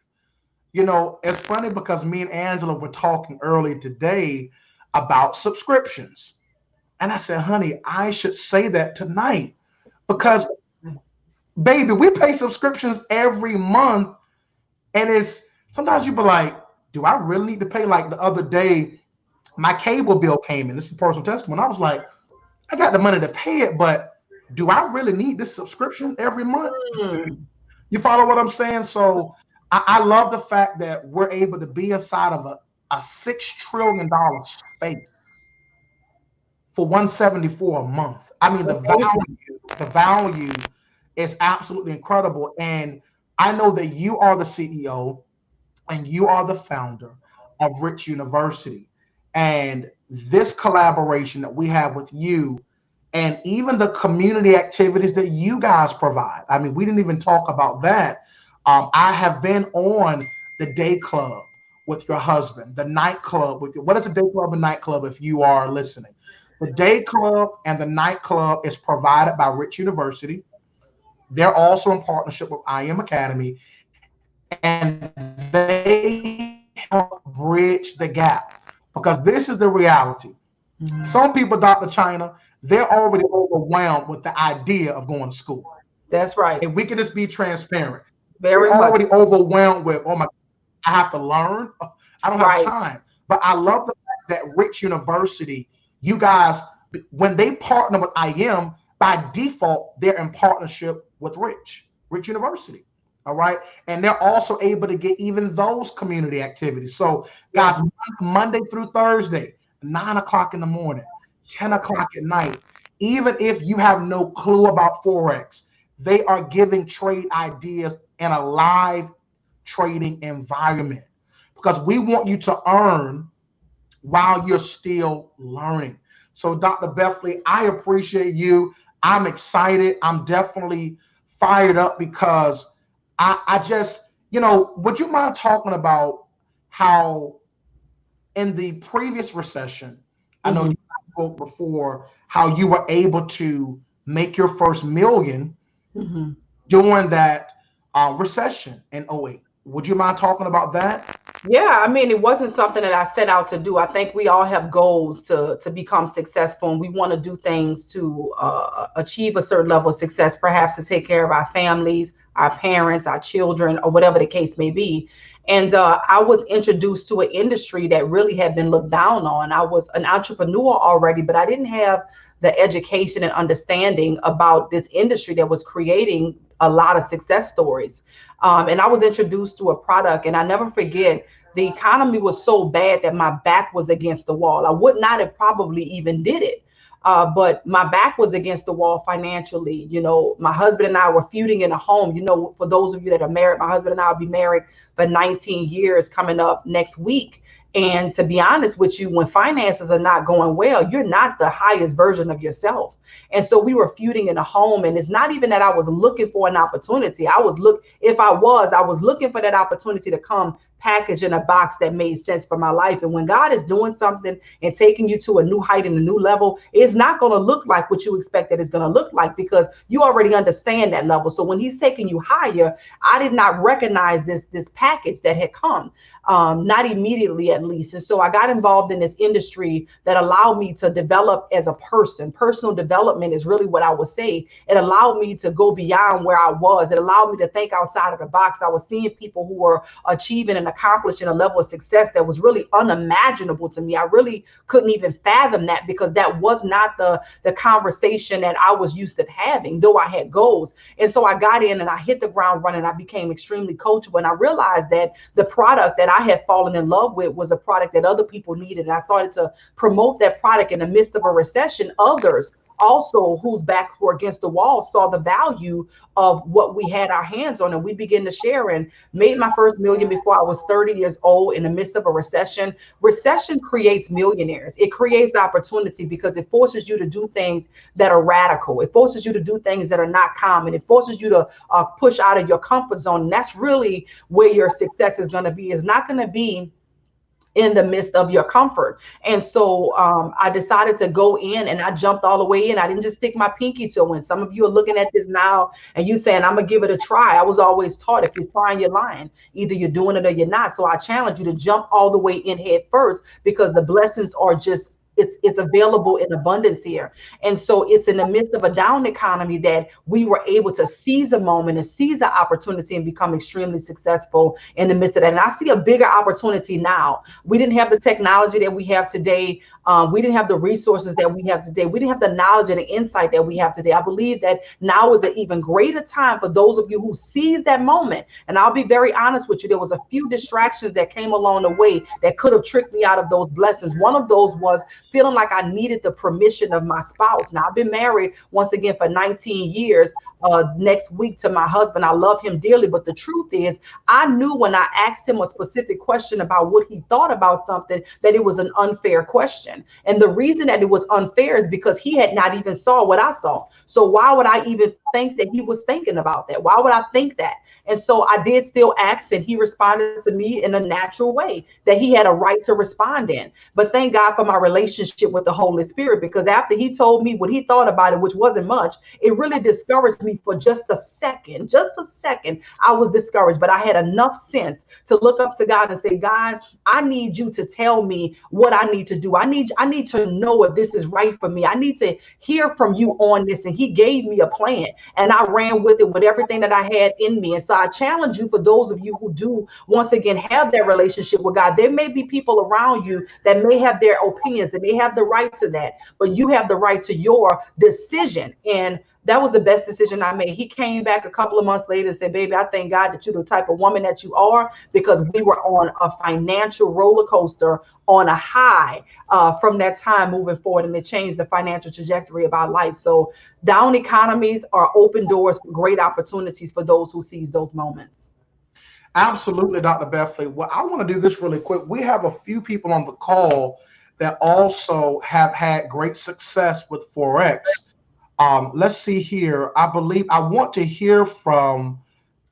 You know, it's funny because me and Angela were talking earlier today about subscriptions. And I said, honey, I should say that tonight because, baby, we pay subscriptions every month. And it's sometimes you be like, do I really need to pay? Like the other day, my cable bill came in. This is personal testimony. I was like, I got the money to pay it, but do I really need this subscription every month? You follow what I'm saying? So I love the fact that we're able to be inside of a $6 trillion space for $174 a month. I mean, the value is absolutely incredible. And I know that you are the CEO and you are the founder of Rich University. And this collaboration that we have with you and even the community activities that you guys provide. I mean, we didn't even talk about that. I have been on the day club with your husband, the nightclub with you. What is a day club and nightclub if you are listening? The day club and the nightclub is provided by Rich University. They're also in partnership with IM Academy, and they help bridge the gap because this is the reality. Some people, Dr. China, they're already overwhelmed with the idea of going to school. That's right. If we can just be transparent, Very they're much. already overwhelmed with, oh my, I have to learn. I don't have time. But I love the fact that Rich University, you guys, when they partner with IM, by default, they're in partnership with Rich University. All right. And they're also able to get even those community activities. So guys, Monday through Thursday, 9 o'clock in the morning, 10 o'clock at night, even if you have no clue about Forex, they are giving trade ideas in a live trading environment because we want you to earn while you're still learning. So Dr. Beth Lee, I appreciate you. I'm excited. I'm definitely fired up because I just, you know, would you mind talking about how in the previous recession, I know you spoke before, how you were able to make your first million during that recession in 08. Would you mind talking about that? Yeah, I mean, it wasn't something that I set out to do. I think we all have goals to become successful, and we want to do things to achieve a certain level of success, perhaps to take care of our families, our parents, our children, or whatever the case may be. And I was introduced to an industry that really had been looked down on. I was an entrepreneur already, but I didn't have the education and understanding about this industry that was creating a lot of success stories. And I was introduced to a product, and I never forget, the economy was so bad that my back was against the wall. I would not have probably even did it. But my back was against the wall financially. You know, my husband and I were feuding in a home. You know, for those of you that are married, my husband and I will be married for 19 years coming up next week. And to be honest with you, when finances are not going well, you're not the highest version of yourself. And so we were feuding in a home, and it's not even that I was looking for an opportunity. I was looking for that opportunity to come packaged in a box that made sense for my life. And when God is doing something and taking you to a new height and a new level, it's not going to look like what you expect that it's going to look like, because you already understand that level. So when he's taking you higher, I did not recognize this package that had come, not immediately at least. And so I got involved in this industry that allowed me to develop as a person. Personal development is really what I would say. It allowed me to go beyond where I was. It allowed me to think outside of the box. I was seeing people who were achieving and accomplishing a level of success that was really unimaginable to me. I really couldn't even fathom that, because that was not the conversation that I was used to having, though I had goals. And so I got in and I hit the ground running. I became extremely coachable, and I realized that the product that I had fallen in love with was a product that other people needed. And I started to promote that product in the midst of a recession. Others also, whose backs were against the wall, saw the value of what we had our hands on, and we began to share, and made my first million before I was 30 years old in the midst of a recession. Recession creates millionaires. It creates opportunity because it forces you to do things that are radical. It forces you to do things that are not common. It forces you to push out of your comfort zone. And that's really where your success is going to be. It's not going to be in the midst of your comfort. And so I decided to go in, and I jumped all the way in. I didn't just stick my pinky toe in. Some of you are looking at this now and you saying, I'm gonna give it a try. I was always taught, if you're trying, you're lying. Either you're doing it or you're not. So I challenge you to jump all the way in head first, because the blessings are just, it's available in abundance here. And so it's in the midst of a down economy that we were able to seize a moment and seize the opportunity and become extremely successful in the midst of that. And I see a bigger opportunity now. We didn't have the technology that we have today. We didn't have the resources that we have today. We didn't have the knowledge and the insight that we have today. I believe that now is an even greater time for those of you who seize that moment. And I'll be very honest with you, there was a few distractions that came along the way that could have tricked me out of those blessings. One of those was feeling like I needed the permission of my spouse. Now, I've been married once again for 19 years next week to my husband. I love him dearly, but the truth is, I knew when I asked him a specific question about what he thought about something, that it was an unfair question. And the reason that it was unfair is because he had not even saw what I saw. So why would I even think that he was thinking about that? Why would I think that? And so I did still ask, and he responded to me in a natural way that he had a right to respond in. But thank God for my relationship with the Holy Spirit, because after he told me what he thought about it, which wasn't much, it really discouraged me for just a second. Just a second, I was discouraged, but I had enough sense to look up to God and say, God, I need you to tell me what I need to do. I need to know if this is right for me. I need to hear from you on this. And he gave me a plan, and I ran with it with everything that I had in me. And so I challenge you, for those of you who do, once again, have that relationship with God. There may be people around you that may have their opinions, and they have the right to that, but you have the right to your decision. And that was the best decision I made. He came back a couple of months later and said, baby, I thank God that you're the type of woman that you are, because we were on a financial roller coaster on a high from that time moving forward, and it changed the financial trajectory of our life. So down economies are open doors for great opportunities for those who seize those moments. Absolutely, Dr. Beth Lee. Well, I want to do this really quick. We have a few people on the call that also have had great success with Forex. Let's see here. I believe I want to hear from,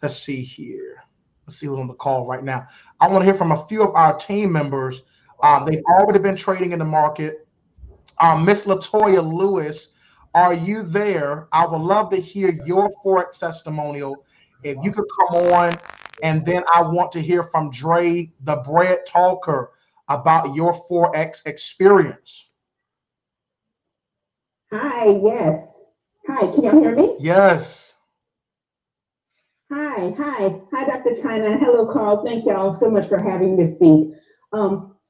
let's see here. Let's see who's on the call right now. I want to hear from a few of our team members. They've already been trading in the market. Miss Latoya Lewis, are you there? I would love to hear your Forex testimonial. If you could come on, and then I want to hear from Dre, the bread talker, about your Forex experience. Hi, yes. Hi, can y'all hear me? Yes. Hi, Dr. China. Hello, Karl. Thank y'all so much for having me speak.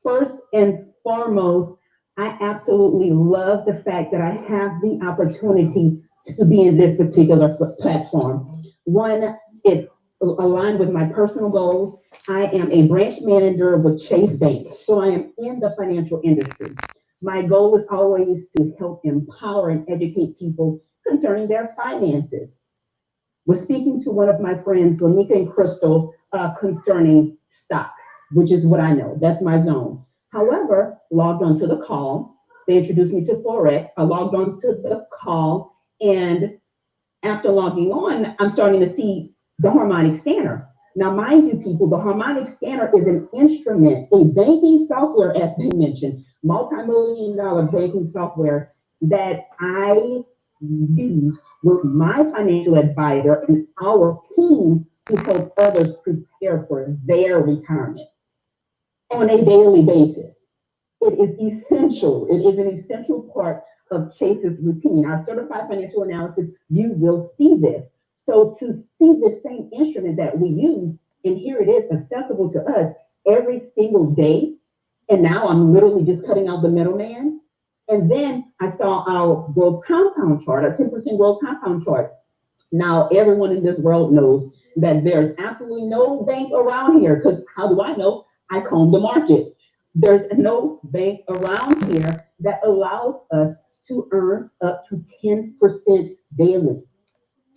First and foremost, I absolutely love the fact that I have the opportunity to be in this particular platform. One, it aligned with my personal goals. I am a branch manager with Chase Bank, so I am in the financial industry. My goal is always to help empower and educate people concerning their finances. Was speaking to one of my friends, Lanika and Crystal, concerning stocks, which is what I know. That's my zone. However, logged onto the call. They introduced me to Forex. I logged on to the call, and after logging on, I'm starting to see the harmonic scanner. Now, mind you, people, the harmonic scanner is an instrument, a banking software, as they mentioned, multi-million-dollar banking software that I use with my financial advisor and our team to help others prepare for their retirement. on a daily basis. It is essential. It is an essential part of Chase's routine. Our certified financial analysis, you will see this. So to see the same instrument that we use, and here it is accessible to us every single day. And now I'm literally just cutting out the middleman. And then I saw our growth compound chart, our 10% growth compound chart. Now everyone in this world knows that there's absolutely no bank around here, because how do I know? I comb the market. There's no bank around here that allows us to earn up to 10% daily.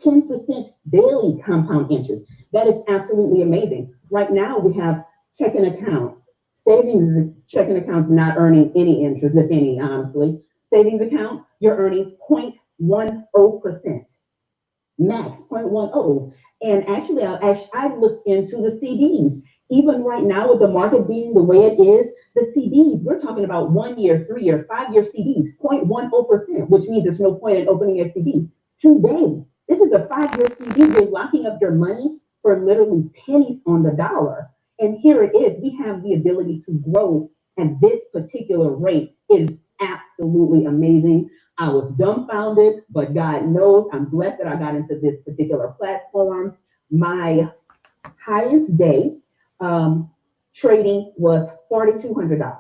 10% daily compound interest. That is absolutely amazing. Right now we have checking accounts. Savings checking accounts not earning any interest, if any, honestly. Savings account, you're earning 0.10%. Max 0.10. And actually, I looked into the CDs. Even right now, with the market being the way it is, the CDs, we're talking about 1 year, 3 year, 5 year CDs, 0.10%, which means there's no point in opening a CD today. This is a 5 year CD. You're locking up your money for literally pennies on the dollar. And here it is. We have the ability to grow at this particular rate. It is absolutely amazing. I was dumbfounded, but God knows I'm blessed that I got into this particular platform. My highest day trading was $4,200.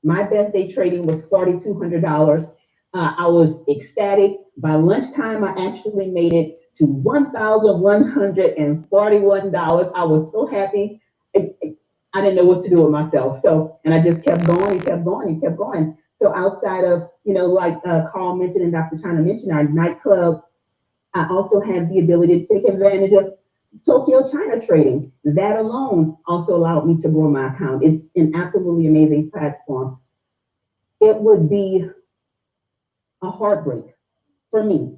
My best day trading was $4,200. I was ecstatic. By lunchtime, I actually made it to $1,141. I was so happy. I didn't know what to do with myself. So, and I just kept going and kept going and kept going. So outside of, like Karl mentioned and Dr. China mentioned, our nightclub, I also had the ability to take advantage of Tokyo China trading. That alone also allowed me to grow my account. It's an absolutely amazing platform. It would be a heartbreak for me,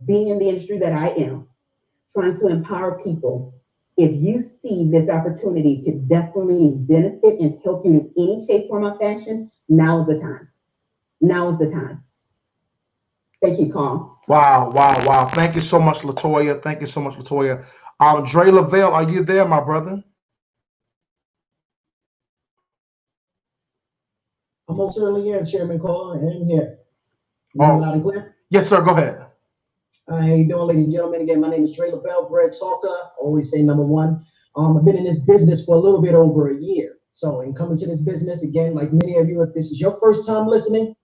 being in the industry that I am, trying to empower people. If you see this opportunity to definitely benefit and help you in any shape, form, or fashion, now is the time. Now is the time. Thank you, Karl. Wow. Thank you so much, Latoya. Thank you so much, Latoya. Dre Lavelle, are you there, my brother? I'm most certainly here, Chairman Karl. I am here. Loud and clear? Yes, sir. Go ahead. How you doing, ladies and gentlemen? Again, my name is Dre Lavelle, bread talker. Always say number one. I've been in this business for a little bit over a year. So in coming to this business, again, like many of you, if this is your first time listening,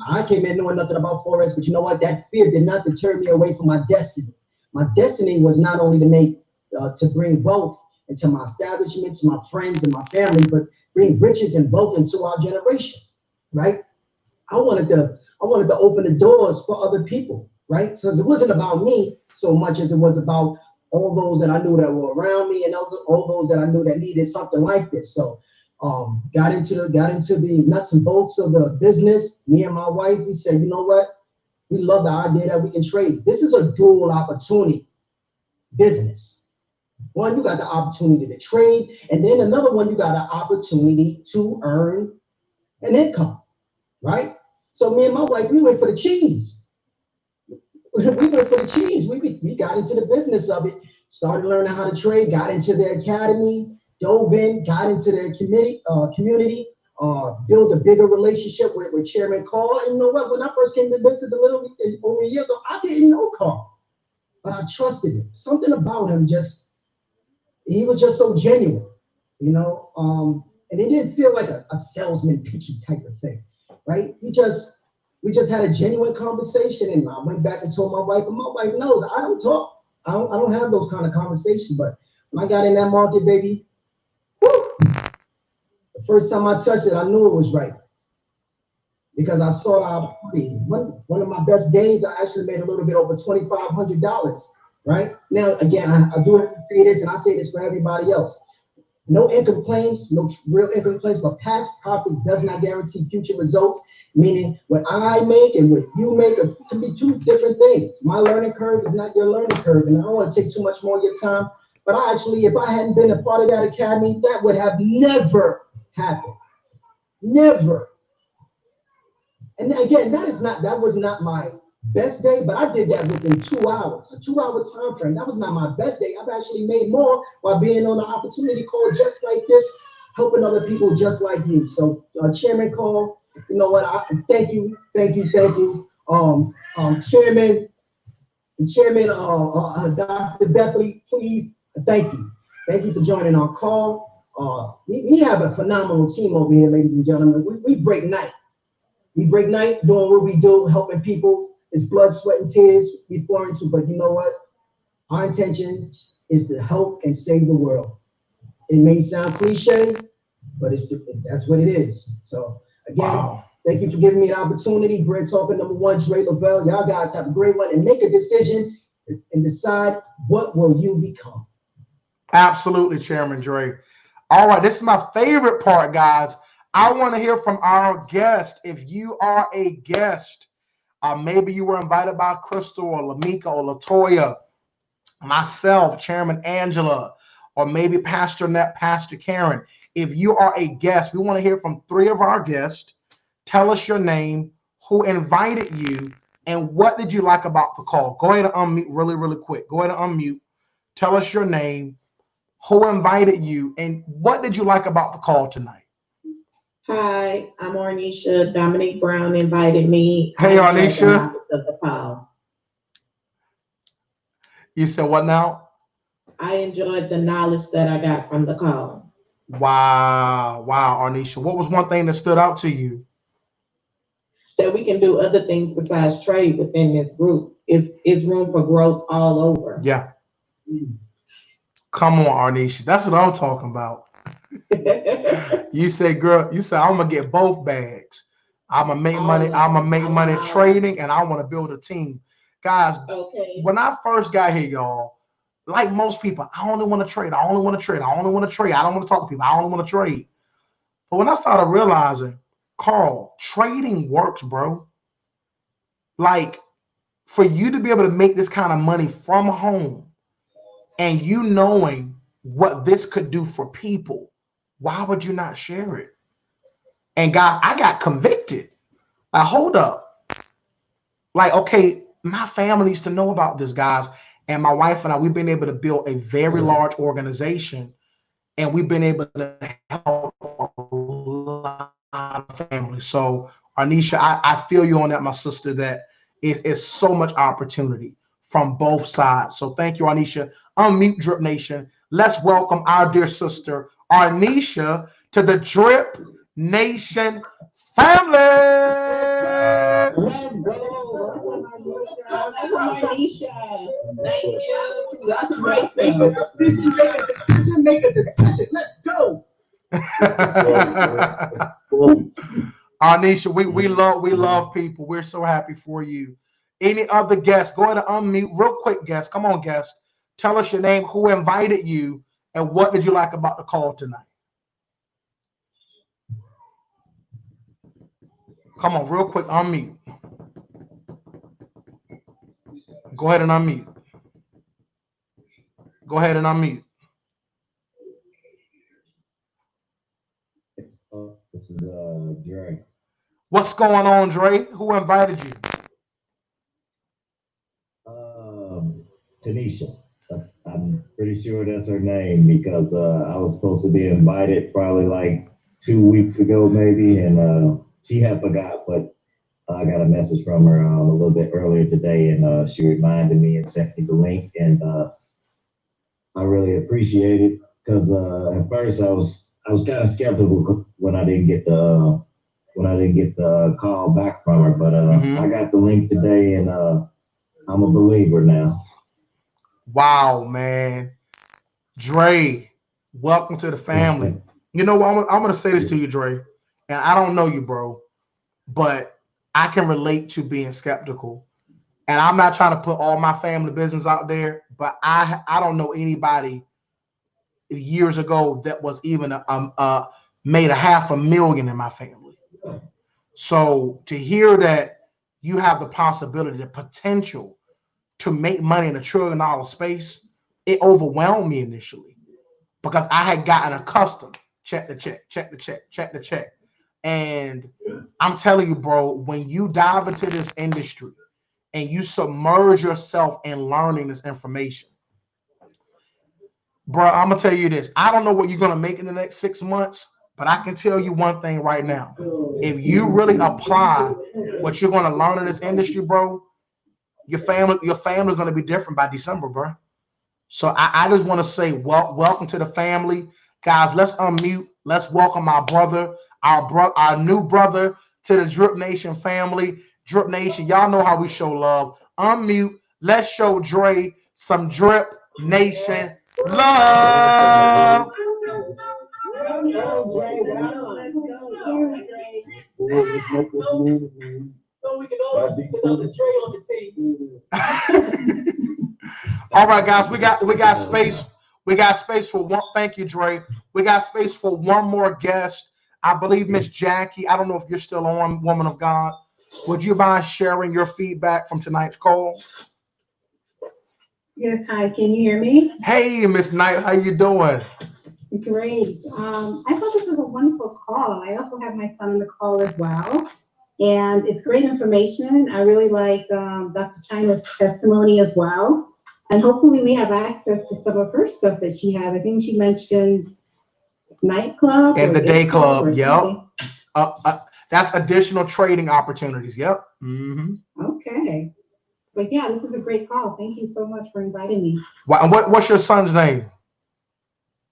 I came in knowing nothing about Forex, but you know what? That fear did not deter me away from my destiny. My destiny was not only to bring wealth into my establishment, to my friends and my family, but bring riches and wealth into our generation, right? I wanted to open the doors for other people, right? So it wasn't about me so much as it was about all those that I knew that were around me and all those that I knew that needed something like this. So got into the nuts and bolts of the business. Me and my wife, we said, you know what? We love the idea that we can trade. This is a dual opportunity business. One, you got the opportunity to trade, and then another one, you got an opportunity to earn an income, right? So me and my wife, we went for the cheese. We went for the cheese. We got into the business of it, started learning how to trade, got into the academy, dove in, got into the community, built a bigger relationship with Chairman Karl. And you know what? When I first came to business over a year ago, I didn't know Karl, but I trusted him. Something about him he was just so genuine, and it didn't feel like a salesman pitchy type of thing, right? We just had a genuine conversation, and I went back and told my wife, and my wife knows I don't talk. I don't have those kind of conversations, but when I got in that market, baby, whoo, the first time I touched it, I knew it was right. Because I saw the opportunity. One of my best days, I actually made a little bit over $2,500, right? Now, again, I do have to say this, and I say this for everybody else. No income claims, no real income claims, but past profits does not guarantee future results, meaning what I make and what you make can be two different things. My learning curve is not your learning curve, and I don't want to take too much more of your time, but if I hadn't been a part of that academy, that would have never happened. Never. And again, that was not my best day, but I did that within 2 hours, a 2-hour time frame. That was not my best day. I've actually made more while being on an opportunity call just like this helping other people just like you. So, Chairman Karl, you know what? Thank you. Chairman Dr. Beth Lee, please, thank you. Thank you for joining our call. We have a phenomenal team over here, ladies and gentlemen. We break night. We break night doing what we do, helping people. It's blood, sweat, and tears we pour into, but you know what? Our intention is to help and save the world. It may sound cliche, but that's what it is. So again, wow. Thank you for giving me the opportunity. Bread Talker #1, Dre Lavelle. Y'all guys have a great one and make a decision and decide what will you become. Absolutely, Chairman Dre. All right, this is my favorite part, guys. I want to hear from our guest. If you are a guest, maybe you were invited by Crystal or Lamika or Latoya, myself, Chairman Angela, or maybe Pastor Net, Pastor Karen. If you are a guest, we want to hear from 3 of our guests. Tell us your name, who invited you, and what did you like about the call? Go ahead and unmute really quick. Go ahead and unmute. Tell us your name, who invited you, and what did you like about the call tonight? Hi, I'm Arnisha. Dominique Brown invited me. Hey, Arnisha. Of the call. You said what now? I enjoyed the knowledge that I got from the call. Wow, Arnisha. What was one thing that stood out to you? That we can do other things besides trade within this group. It's room for growth all over. Yeah. Come on, Arnisha. That's what I'm talking about. You say, girl, you say I'm gonna get both bags. I'm gonna make money. I'm gonna make money trading, and I want to build a team, guys. Okay. When I first got here, y'all, like most people, I only want to trade. I only want to trade. I only want to trade. I don't want to talk to people. I only want to trade. But when I started realizing, Karl, trading works, bro. Like, for you to be able to make this kind of money from home, and you knowing what this could do for people, why would you not share it? And guys, I got convicted. Like, hold up. Like, okay, my family needs to know about this, guys. And my wife and I, we've been able to build a very large organization, and we've been able to help a lot of families. So, Arnisha, I feel you on that, my sister, that is so much opportunity from both sides. So thank you, Arnisha. Unmute Drip Nation. Let's welcome our dear sister, Arnisha, to the Drip Nation family. Let's go. Arnisha. Thank you. That's great. Make a decision. Let's go. Arnisha, we love people. We're so happy for you. Any other guests? Go ahead and unmute real quick, guests. Come on, guests. Tell us your name, who invited you, and what did you like about the call tonight? Come on, real quick, unmute. Go ahead and unmute. Go ahead and unmute. This is Dre. What's going on, Dre? Who invited you? Tanisha. I'm pretty sure that's her name because I was supposed to be invited probably like 2 weeks ago, maybe, and she had forgot, but I got a message from her a little bit earlier today, and she reminded me and sent me the link, and I really appreciate it because at first I was kind of skeptical when I didn't get the call back from her, but I got the link today, and I'm a believer now. Wow, man. Dre, welcome to the family. You know what? I'm going to say this to you, Dre, and I don't know you, bro, but I can relate to being skeptical. And I'm not trying to put all my family business out there, but I don't know anybody years ago that was even made $500,000 in my family. So to hear that you have the possibility, the potential to make money in $1 trillion space, it overwhelmed me initially because I had gotten accustomed. Check the check, check the check, check the check. And I'm telling you, bro, when you dive into this industry and you submerge yourself in learning this information, Bro, I'm gonna tell you this. I don't know what you're gonna make in the next 6 months, but I can tell you one thing right now. If you really apply what you're gonna learn in this industry, bro, your family's gonna be different by December, bro. So I just want to say welcome to the family. Guys, let's unmute. Let's welcome our brother, our new brother to the Drip Nation family. Drip Nation, y'all know how we show love. Unmute. Let's show Dre some Drip Nation love. All right, guys, we got space. We got space for one. Thank you, Dre. We got space for one more guest. I believe Miss Jackie. I don't know if you're still on, woman of God. Would you mind sharing your feedback from tonight's call? Yes, hi, can you hear me? Hey, Miss Knight, how you doing? Great. I thought this was a wonderful call. I also have my son on the call as well. And it's great information. I really liked Dr. China's testimony as well. And hopefully we have access to some of her stuff that she had. I think she mentioned nightclub. And the day club, yep. That's additional trading opportunities, yep. Mm-hmm. Okay. But yeah, this is a great call. Thank you so much for inviting me. What's your son's name?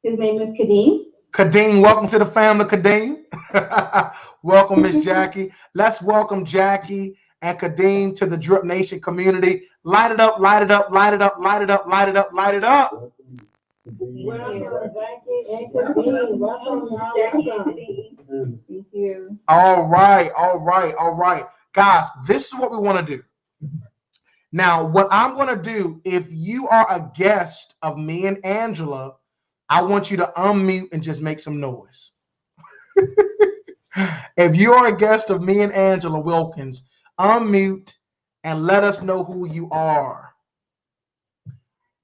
His name is Kadeem. Kadeem, welcome to the family, Kadeem. Welcome, Miss Jackie. Let's welcome Jackie and Kadeem to the Drip Nation community. Light it up, light it up, light it up, light it up, light it up, light it up. Welcome, Jackie and Kadeem. Welcome, Jackie. Thank you. All right, all right, all right. Guys, this is what we want to do. Now, what I'm going to do, if you are a guest of me and Angela, I want you to unmute and just make some noise. If you are a guest of me and Angela Wilkins, unmute and let us know who you are.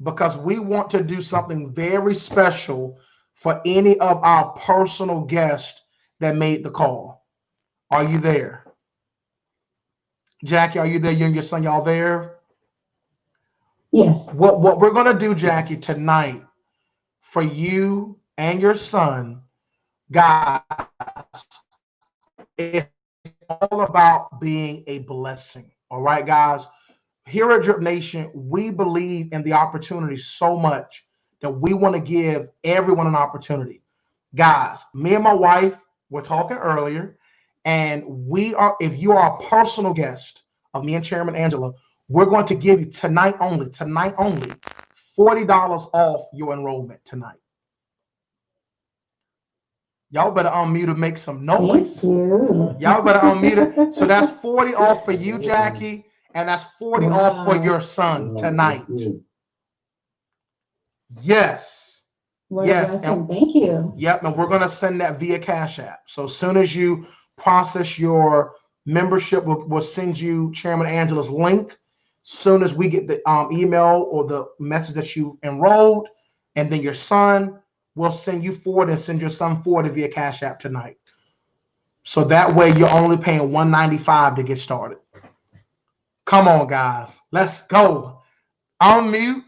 Because we want to do something very special for any of our personal guests that made the call. Are you there? Jackie, are you there? You and your son, y'all there? Yes. What we're going to do, Jackie, tonight for you and your son, guys, it's all about being a blessing. All right, guys. Here at Drip Nation, we believe in the opportunity so much that we want to give everyone an opportunity. Guys, me and my wife were talking earlier, and if you are a personal guest of me and Chairman Angela, we're going to give you tonight only, $40 off your enrollment tonight. Y'all better unmute to make some noise. Y'all better unmute it. So that's 40 off for you, Jackie, and that's 40 off for your son tonight. Yes. Yes. And thank you. Yep. And we're going to send that via Cash App. So as soon as you process your membership, we'll send you Chairman Angela's link. Soon as we get the email or the message that you enrolled, and then your son, we'll send you forward and send your son forward via Cash App tonight. So that way you're only paying $195 to get started. Come on, guys. Let's go. Unmute.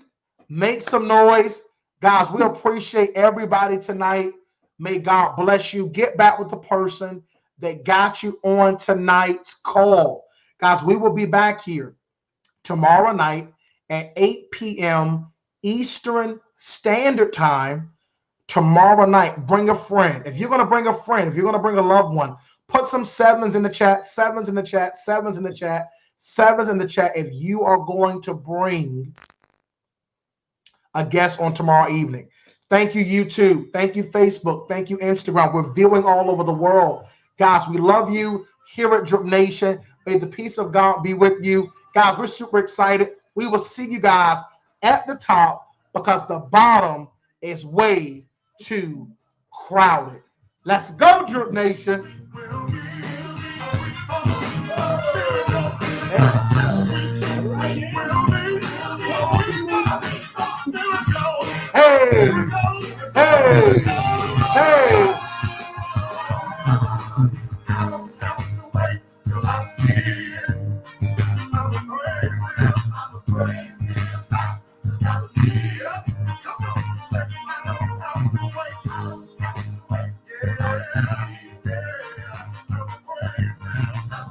Make some noise. Guys, we appreciate everybody tonight. May God bless you. Get back with the person that got you on tonight's call. Guys, we will be back here tomorrow night at 8 p.m. Eastern Standard Time. Tomorrow night, bring a friend. If you're going to bring a friend, if you're going to bring a loved one, put some sevens in the chat, sevens in the chat, sevens in the chat, sevens in the chat. If you are going to bring a guest on tomorrow evening. Thank you, YouTube. Thank you, Facebook. Thank you, Instagram. We're viewing all over the world. Guys, we love you here at Drip Nation. May the peace of God be with you. Guys, we're super excited. We will see you guys at the top because the bottom is way too crowded. Let's go, Drip Nation. Hey.